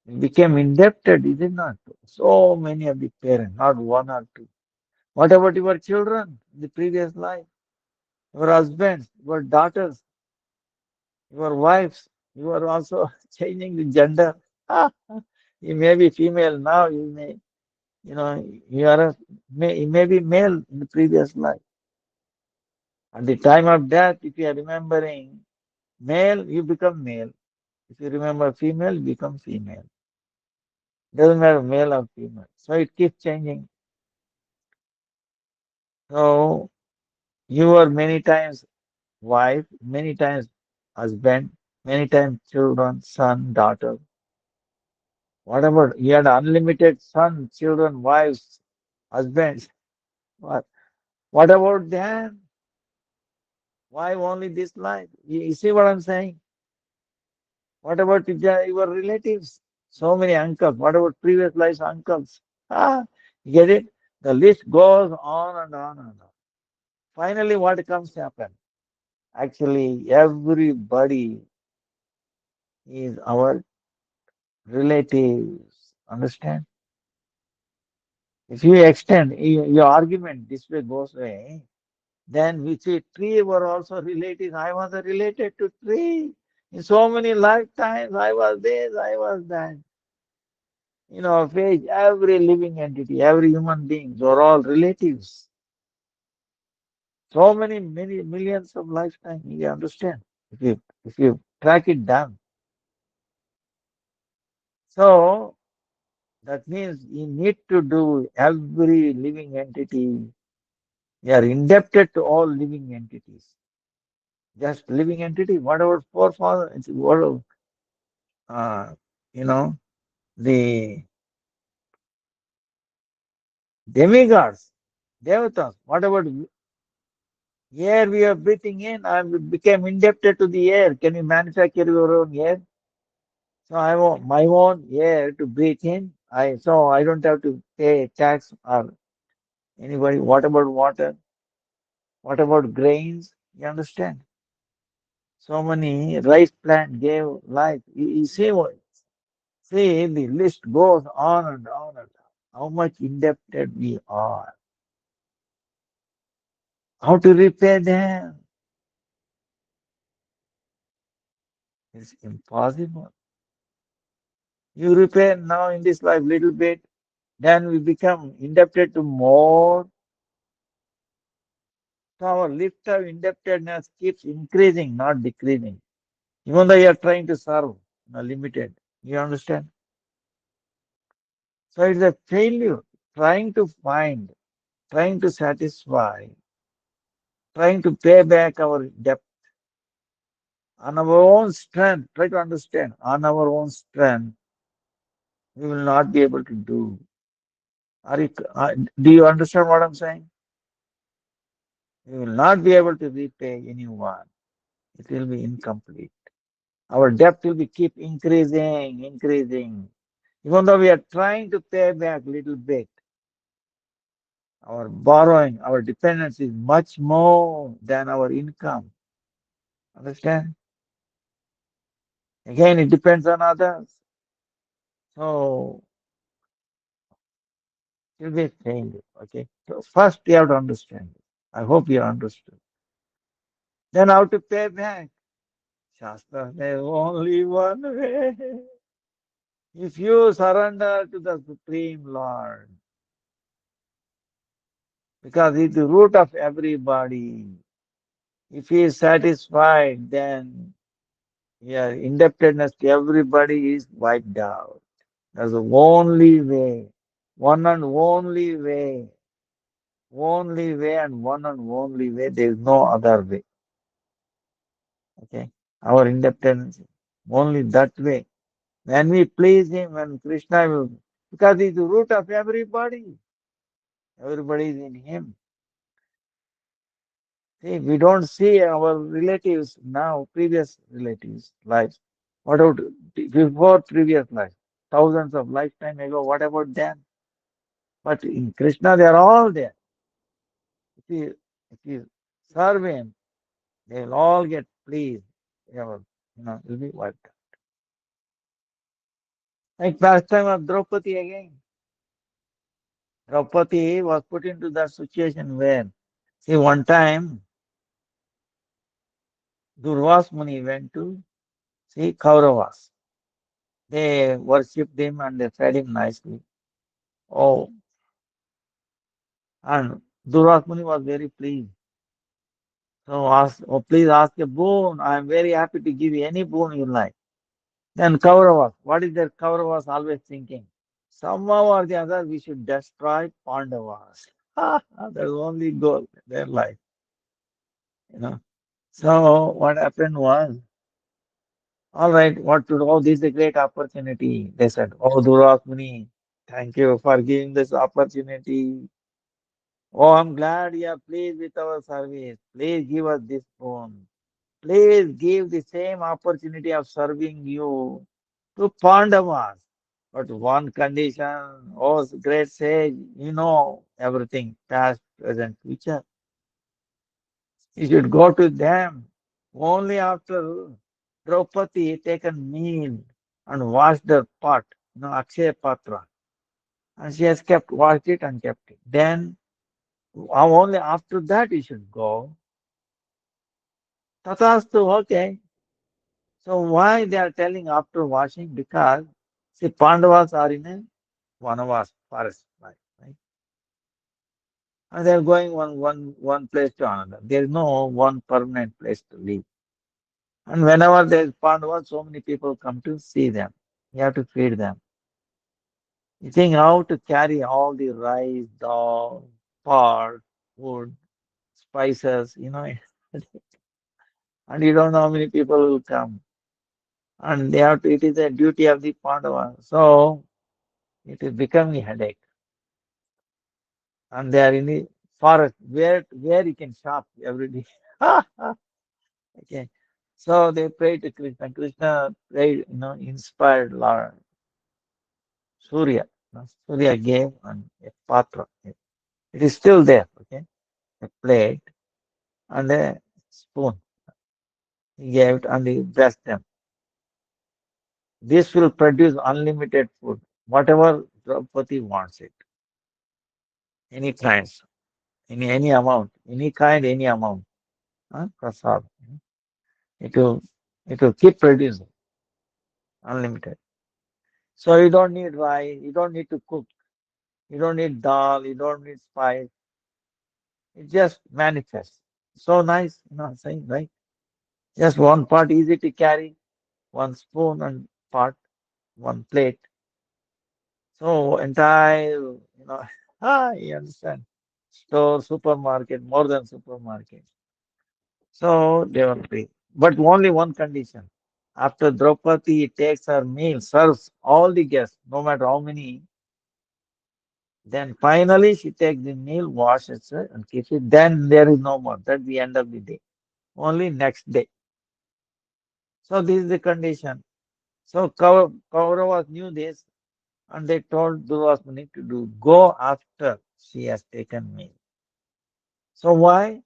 He became indebted, is it not? So many of the parents, not one or two. What about your children, the previous life? Your husbands, your daughters, your wives, you are also changing the gender. You may be female now, you you may be male in the previous life. At the time of death, if you are remembering male, you become male. If you remember female, you become female. Doesn't matter male or female. So it keeps changing. So you are many times wife, many times husband, many times children, son, daughter. What about you had unlimited son, children, wives, husbands? What? What about them? Why only this life? You see what I'm saying? What about your relatives? So many uncles. What about previous lives uncles? You get it? The list goes on and on and on. Finally, what comes to happen? Actually, everybody is our relatives. Understand? If you extend your argument this way goes away, then we see tree were also relatives. I was related to tree. In so many lifetimes, I was this, I was that. Face every living entity, every human beings are all relatives. So many millions of lifetimes, you understand? If you track it down. So that means you need to do every living entity. You are indebted to all living entities. Just living entity, whatever forefather, what uh, you know, the demigods, devatas, whatever air we are breathing in, I became indebted to the air. Can you manufacture your own air? So I want my own air to breathe in. I don't have to pay tax or anybody. What about water? What about grains? You understand? So many rice plant gave life. You see what? See the list goes on and on and on. How much indebted we are. How to repay them? It's impossible. You repay now in this life little bit, then we become indebted to more. So our list of indebtedness keeps increasing, not decreasing. Even though you are trying to serve, limited. You understand? So it's a failure. Trying to find, trying to satisfy, trying to pay back our debt on our own strength. Try to understand. On our own strength, we will not be able to do. Do you understand what I'm saying? We will not be able to repay anyone. It will be incomplete. Our debt will be keep increasing, increasing. Even though we are trying to pay back little bit, our borrowing, our dependence is much more than our income. Understand? Again, it depends on others. So it will be a failure. Okay. So first you have to understand it. I hope you understood. Then how to pay back? Shastra says only one way. If you surrender to the Supreme Lord, because he's the root of everybody. If he is satisfied, then yeah, indebtedness to everybody is wiped out. That's the only way, one and only way and one and only way. There is no other way. Okay, our indebtedness, only that way. When we please him, when Krishna will, because he's the root of everybody. Everybody is in him. See, we don't see our relatives now, previous relatives' lives. What about before previous life? Thousands of lifetime ago, what about them? But in Krishna, they are all there. If you serve him, they will all get pleased. Will be wiped out. Like last time of Draupadi again. Draupadi was put into that situation where, see, one time Durvas Muni went to see Kauravas. They worshipped him and they fed him nicely. Oh, and Durvas Muni was very pleased. So ask, oh, please ask a boon. I am very happy to give you any boon you like. Then Kauravas, what is that Kauravas always thinking? Somehow or the other, we should destroy Pandavas. That's the only goal in their life, you know. So what happened was, all right, what to do? Oh, this is a great opportunity. They said, oh, Durvas Muni, thank you for giving this opportunity. Oh, I'm glad you are pleased with our service. Please give us this boon. Please give the same opportunity of serving you to Pandavas. But one condition, oh great sage, you know everything, past, present, future. You should go to them only after Draupadi taken meal and washed the pot, Akshaya Patra. And she has kept, washed it and kept it. Then only after that you should go. Tatastu, okay. So why they are telling after washing? Because see, Pandavas are in a Vanavas forest life, right? And they are going one place to another. There is no one permanent place to live. And whenever there is Pandavas, so many people come to see them. You have to feed them. You think how to carry all the rice, dal, pot, wood, spices, and you don't know how many people will come. And they have to, it is a duty of the Pandavas. So it is becoming a headache. And they are in the forest where you can shop every day. Okay. So they prayed to Krishna. Krishna prayed, inspired Lord Surya. Surya gave a patra. It is still there, okay? A plate and a spoon. He gave it and he blessed them. This will produce unlimited food, whatever Draupadi wants it, any kinds, any amount, any kind, any amount. Prasad. It will it will keep producing unlimited. So you don't need rice, you don't need to cook, you don't need dal, you don't need spice. It just manifests. So nice, I'm saying, right? Just one pot easy to carry, one spoon and pot, one plate. So entire, you understand. Store, supermarket, more than supermarket. So they will pay. But only one condition. After Draupadi takes her meal, serves all the guests, no matter how many, Then finally she takes the meal, washes it, and keeps it. Then there is no more. That's the end of the day. Only next day. So this is the condition. So Kauravas knew this, and they told Durvasmuni to do go after she has taken meal. So why?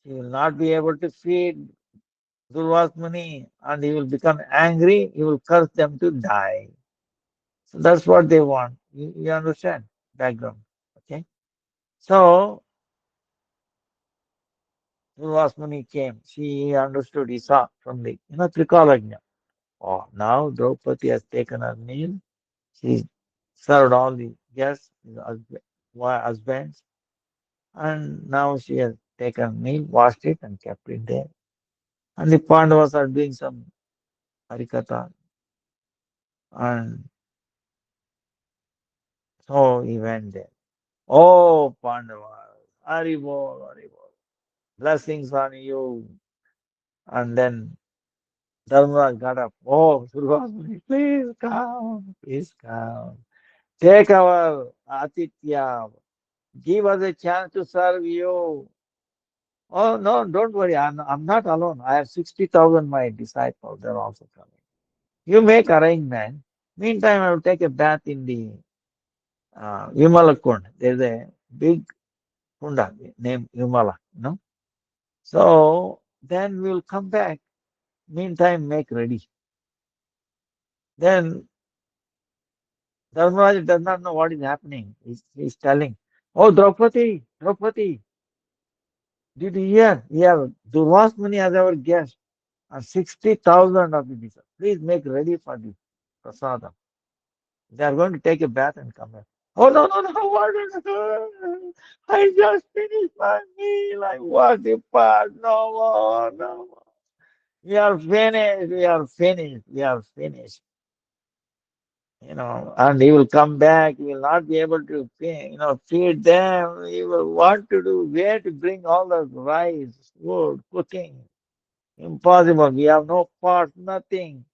She will not be able to feed Durvasmuni, and he will become angry. He will curse them to die. So that's what they want. You understand background, okay? So Durvasmuni came. She understood. He saw from the Trikalagnya. Oh, now Draupadi has taken her meal. She served all the guests, his husbands, and now she has taken meal, washed it, and kept it there. And the Pandavas are doing some harikatha, and so he went there. Oh, Pandavas, Haribol, Haribol, blessings on you. And then Dharmaraj got up. Oh, Durvasmuni, please come, please come. Take our Atitya. Give us a chance to serve you. Oh, no, don't worry. I'm not alone. I have 60,000 my disciples. They're also coming. You make arrangement. Meantime, I will take a bath in the Vimala Kund. There's a big kunda named Vimala. So then we'll come back. Meantime, make ready. Then Dharmaraj does not know what is happening. He's telling, oh, Draupadi, Draupadi, did you hear? Yeah, Durvasmuni as our guest. And 60,000 of the disciples. Please make ready for the prasadam. They are going to take a bath and come back. Oh, no, no, no, what? I just finished my meal. I was the part. No more, no more. We are finished. We are finished. We are finished. And he will come back. He will not be able to feed them. He will want to do where to bring all the rice, food, cooking. Impossible. We have no pot, nothing.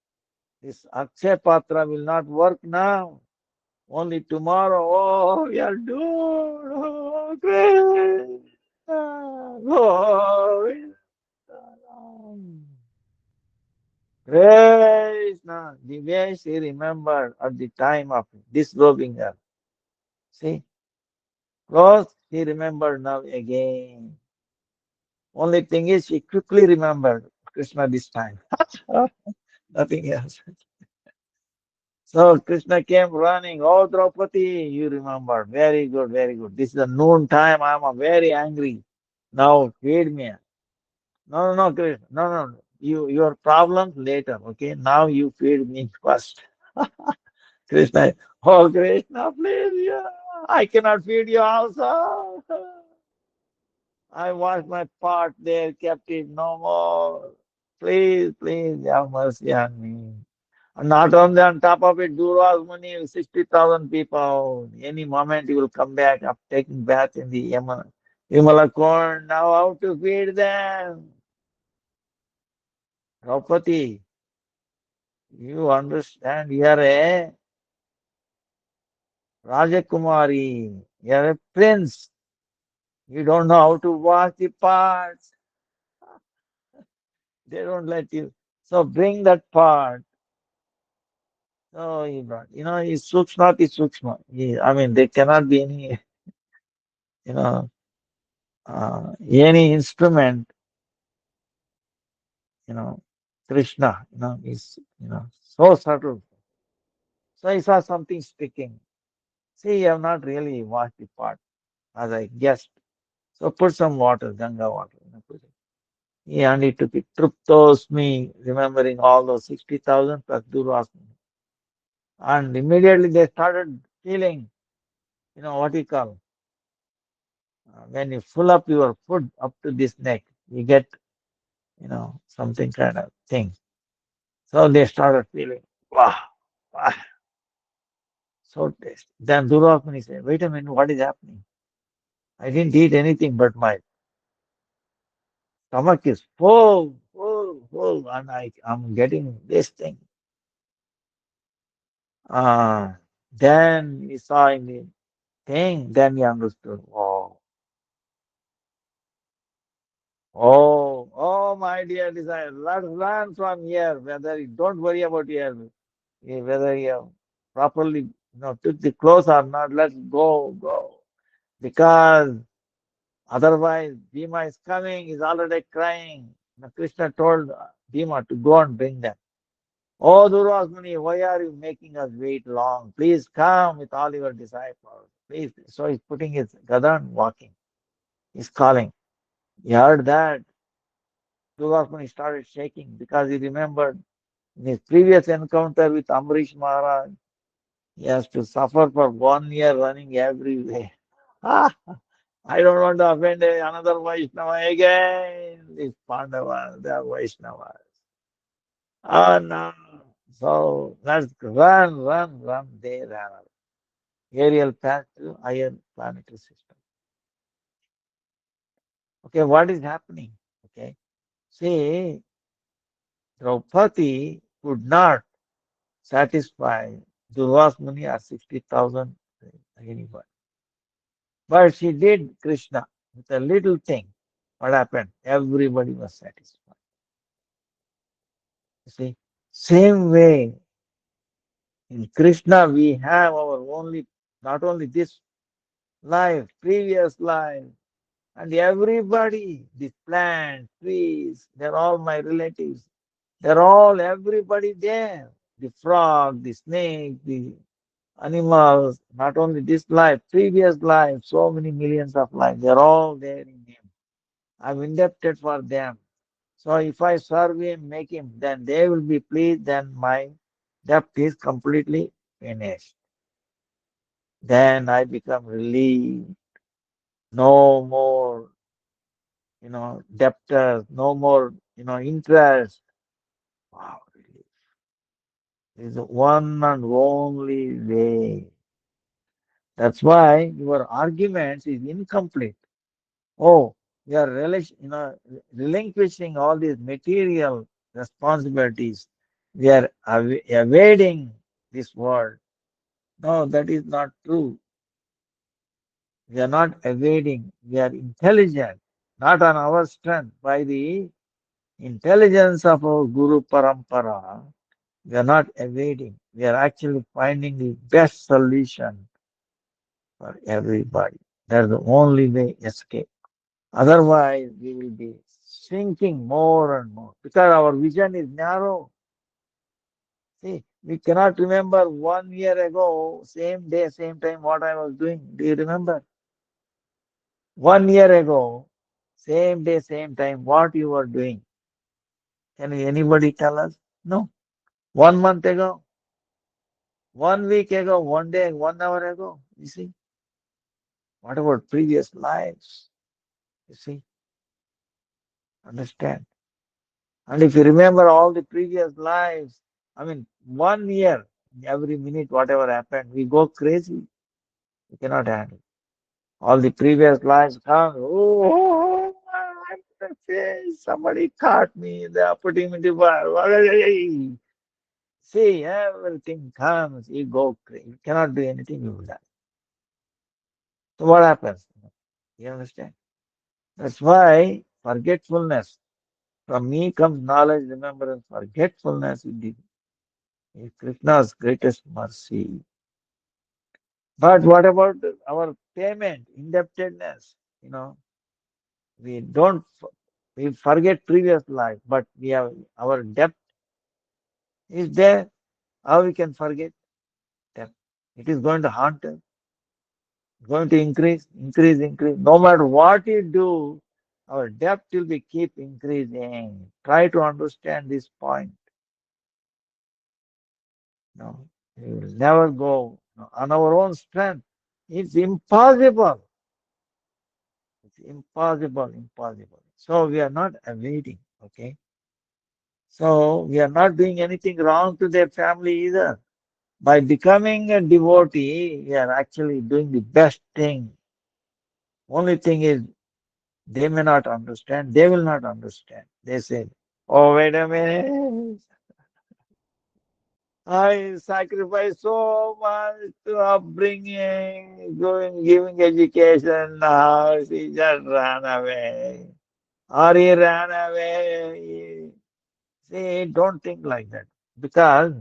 This Akshay Patra will not work now. Only tomorrow. Oh, we are doomed. Oh, great. Oh, Krishna. The way she remembered at the time of disrobing her. See, close, she remembered now again. Only thing is, she quickly remembered Krishna this time. Nothing else. So Krishna came running. Oh, Draupadi, you remember. Very good, very good. This is the noon time. I'm very angry. Now feed me. No, no, no, Krishna. No, no, no. Your problems later. Okay. Now you feed me first. Krishna. Oh, Krishna, please. Yeah. I cannot feed you also. I washed my part there, kept it no more. Please, please, have mercy on me. And not only on top of it, Durva's money, 60,000 people. Any moment he will come back after taking bath in the Yamala corn. Now how to feed them? Draupadi, you understand, you are a Rajakumari, you are a prince. You don't know how to wash the parts. They don't let you. So bring that part. So he brought, it's Sukshma is Sukshma. I mean, there cannot be you know, any instrument, you know, Krishna, is, so subtle. So he saw something sticking. See, you have not really washed the pot, as I guessed. So put some water, Ganga water. Put it. And he took it. Truptosmi, remembering all those 60,000 plus Durvasmi. And immediately they started feeling, what you call, when you fill up your food up to this neck, you get, something kind of thing. So they started feeling, wow, wow, so tasty. Then Durvasmuni said, wait a minute, what is happening? I didn't eat anything, but my stomach is full, full, full, and I'm getting this thing. Ah. Then we saw in the thing, then we understood. Oh, oh, my dear desire, let's learn from here. Whether you don't worry about here, whether you properly took the clothes or not. Let's go. Because otherwise, Bhima is coming, is already crying. Now, Krishna told Bhima to go and bring them. Oh, Durvasmuni, why are you making us wait long? Please come with all your disciples. Please. So he's putting his gada and walking. He's calling. He heard that. Durvasmuni started shaking because he remembered in his previous encounter with Amrish Maharaj, he has to suffer for 1 year running every way. Ah, I don't want to offend another Vaishnava again. These Pandavas, they are Vaishnavas. Oh no. So let's run. They ran away. Aerial path to higher planetary system. Okay, what is happening? Okay. See, Draupadi could not satisfy Durvas Muni or 60,000 anybody. But she did Krishna with a little thing. What happened? Everybody was satisfied. You see, same way in Krishna we have our only, not only this life, previous life, and everybody, the plants, trees, they're all my relatives. They're all everybody there. The frog, the snake, the animals, not only this life, previous life, so many millions of lives, they're all there in him. I'm indebted for them. So if I serve him, make him, then they will be pleased, then my debt is completely finished. Then I become relieved. No more, debtors, no more, interest. Wow, relief. This is the one and only way. That's why your arguments is incomplete. Oh, we are relinquishing all these material responsibilities. We are evading this world. No, that is not true. We are not evading. We are intelligent, not on our strength. By the intelligence of our Guru Parampara, we are not evading. We are actually finding the best solution for everybody. That's the only way escape. Otherwise, we will be sinking more and more because our vision is narrow. See, we cannot remember 1 year ago, same day, same time, what I was doing. Do you remember? 1 year ago, same day, same time, what you were doing. Can anybody tell us? No. 1 month ago, 1 week ago, 1 day, 1 hour ago. You see? What about previous lives? You see? Understand? And if you remember all the previous lives, I mean, 1 year, every minute, whatever happened, we go crazy. We cannot handle. All the previous lives come. Oh, I'm gonna face. Somebody caught me. They are putting me to bar. See, everything comes. You go crazy. You cannot do anything. You will die. So what happens? You understand? That's why forgetfulness. From me comes knowledge, remembrance, forgetfulness is Krishna's greatest mercy. But what about our payment, indebtedness? We don't, we forget previous life, but we have our debt is there. How we can forget debt? It is going to haunt us, going to increase. No matter what you do, our debt will be keep increasing. Try to understand this point. No, we will never go on our own strength. It's impossible. It's impossible. So we are not evading, okay? So we are not doing anything wrong to their family either. By becoming a devotee, we are actually doing the best thing. Only thing is, they may not understand, they will not understand. They say, oh, wait a minute. I sacrificed so much to upbringing, going, giving education. Now she just ran away. Or he ran away. See, don't think like that. Because,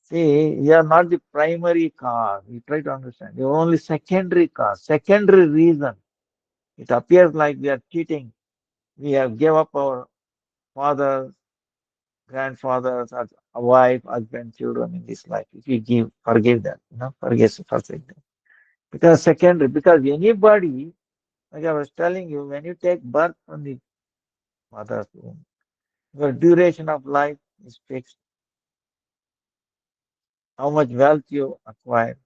see, you are not the primary cause. You try to understand. You are only secondary cause, secondary reason. It appears like we are cheating. We have gave up our fathers, grandfathers, a wife, husband, children in this life. If you give, forgive them, forsake them. Because secondary, because anybody, like I was telling you, when you take birth from the mother's womb, your duration of life is fixed. How much wealth you acquire,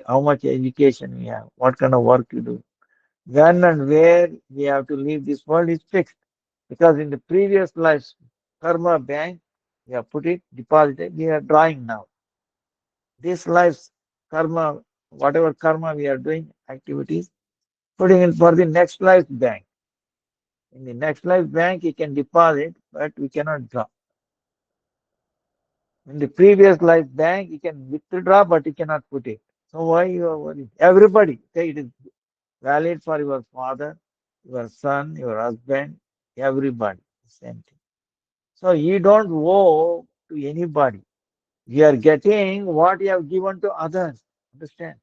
how much education you have, what kind of work you do, when and where we have to leave this world is fixed. Because in the previous life, karma bank, we have put it, deposited, we are drawing now. This life's karma, whatever karma we are doing, activities, putting it for the next life bank. In the next life bank, you can deposit, but we cannot draw. In the previous life bank, you can withdraw, but you cannot put it. So why you are worried? Everybody, say it is valid for your father, your son, your husband, everybody. Same thing. So you don't owe to anybody. You are getting what you have given to others. Understand?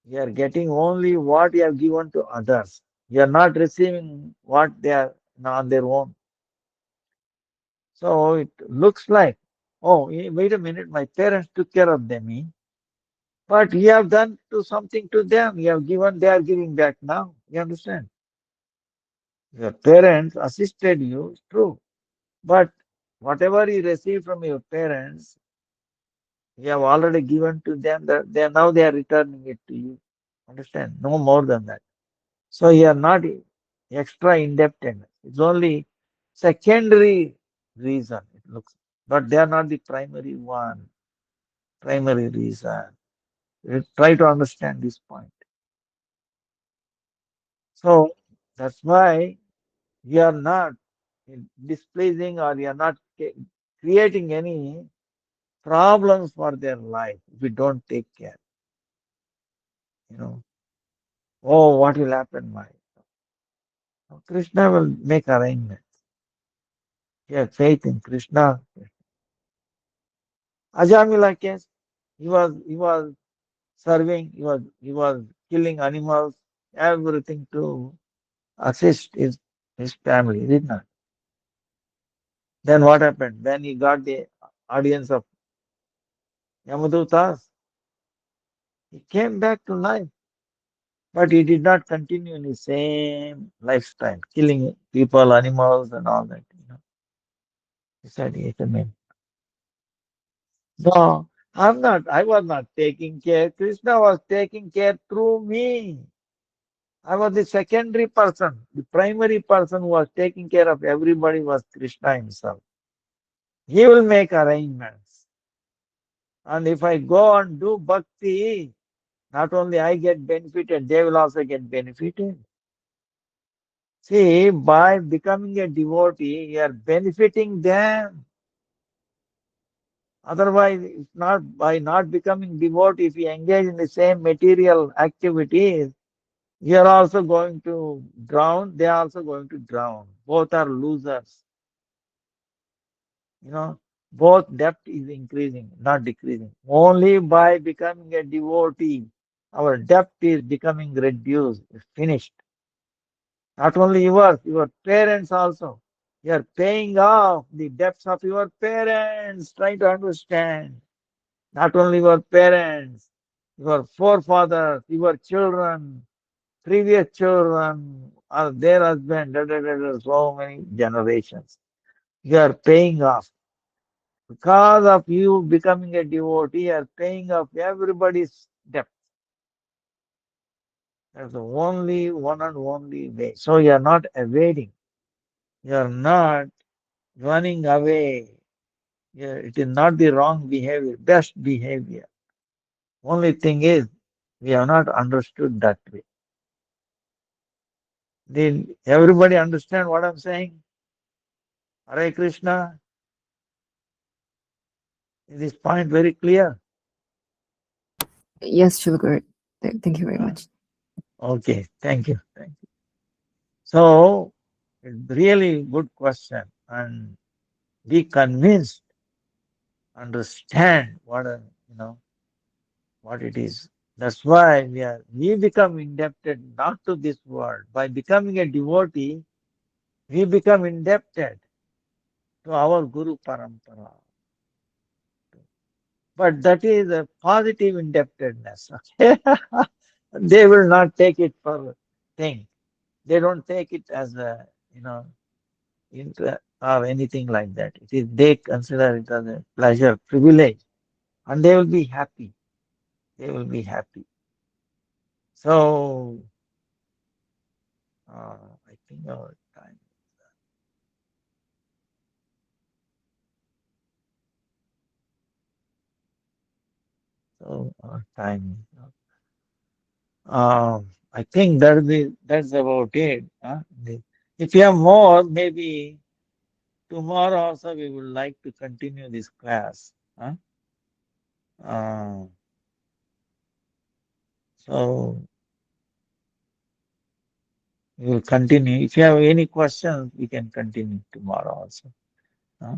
You are getting only what you have given to others. You are not receiving what they are on their own. So it looks like, oh, wait a minute, my parents took care of them. But you have done to something to them. You have given, they are giving back now. You understand? Your parents assisted you, true. But whatever you receive from your parents, you have already given to them. That they are returning it to you. Understand? No more than that. So you are not extra indebted. It's only secondary reason it looks, but they are not the primary one, primary reason. You try to understand this point. So that's why you are not displeasing or you are not creating any problems for their life if you don't take care. You know, oh, what will happen? My Krishna will make arrangements. You have faith in Krishna. Ajamila case, he was serving, he was killing animals, everything to assist his family, did not. Then what happened? When he got the audience of Yamadutas, he came back to life, but he did not continue in his same lifestyle, killing people, animals, and all that. He said, "Yes, amen." No, I was not taking care. Krishna was taking care through me. I was the secondary person. The primary person who was taking care of everybody was Krishna himself. He will make arrangements. And if I go and do bhakti, not only I get benefited, they will also get benefited. See, by becoming a devotee, you are benefiting them. Otherwise, it's not by not becoming devotee, if you engage in the same material activities, you are also going to drown, they are also going to drown. Both are losers. You know, both depth is increasing, not decreasing. Only by becoming a devotee, our depth is becoming reduced, finished. Not only yours, your parents also. You are paying off the debts of your parents. Try to understand. Not only your parents, your forefathers, your children, previous children, or their husband, so many generations. You are paying off. Because of you becoming a devotee, you are paying off everybody's debt. That's the only one and only way. So you are not evading. You are not running away. Yeah, it is not the wrong behavior, best behavior. Only thing is, we have not understood that way. Did everybody understand what I'm saying? Hare Krishna. Is this point very clear? Yes, Shilgur. Thank you very Uh, much. okay, thank you. Thank you. So, it's really good question and be convinced, understand what it is. That's why we become indebted not to this world. By becoming a devotee, we become indebted to our Guru Parampara. But that is a positive indebtedness. Okay? They will not take it for thing. They don't take it as a or anything like that. It is they consider it as a pleasure, privilege, and they will be happy. They will be happy. So I think our time. So our time is up. I think that's about it. Huh? If you have more, maybe tomorrow also we would like to continue this class. Huh? Uh, so we will continue. If you have any questions, we can continue tomorrow also. Huh?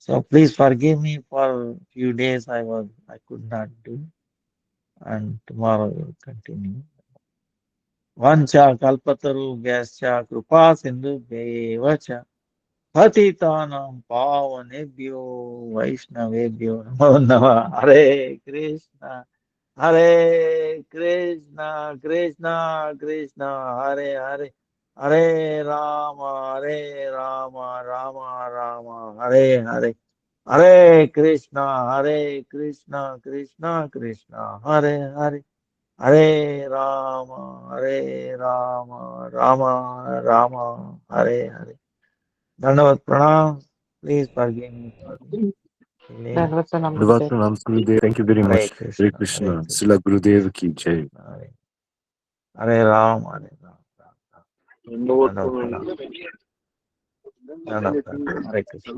So please forgive me for few days I could not do, and tomorrow we will continue. Vancha kalpataru vyascha kripa sindhu bevacha patitanam pavanebhyo vaishnavebhyo namo namah. Hare Krishna, Hare Krishna, Krishna Krishna, Hare Hare, Hare Rama, Rama Rama, Hare Hare. Hare Krishna, Hare Krishna, Krishna Krishna, Hare Hare. Hare Rama, Rama Rama, Hare Hare. Dandavat Pranam. Please forgive me for delay. Dandavat So, Pranam Dhruvat Gurudev. Pranam Gurudev. Thank you very Hare much. Hare Krishna, Hare Krishna. Krishna, Srila Gurudev Krishna ki jai. Krishna, Hare Ram, Hare Ram, Ram Ram. Dandavat Pranam, Dandavat Pranam, Hare Krishna.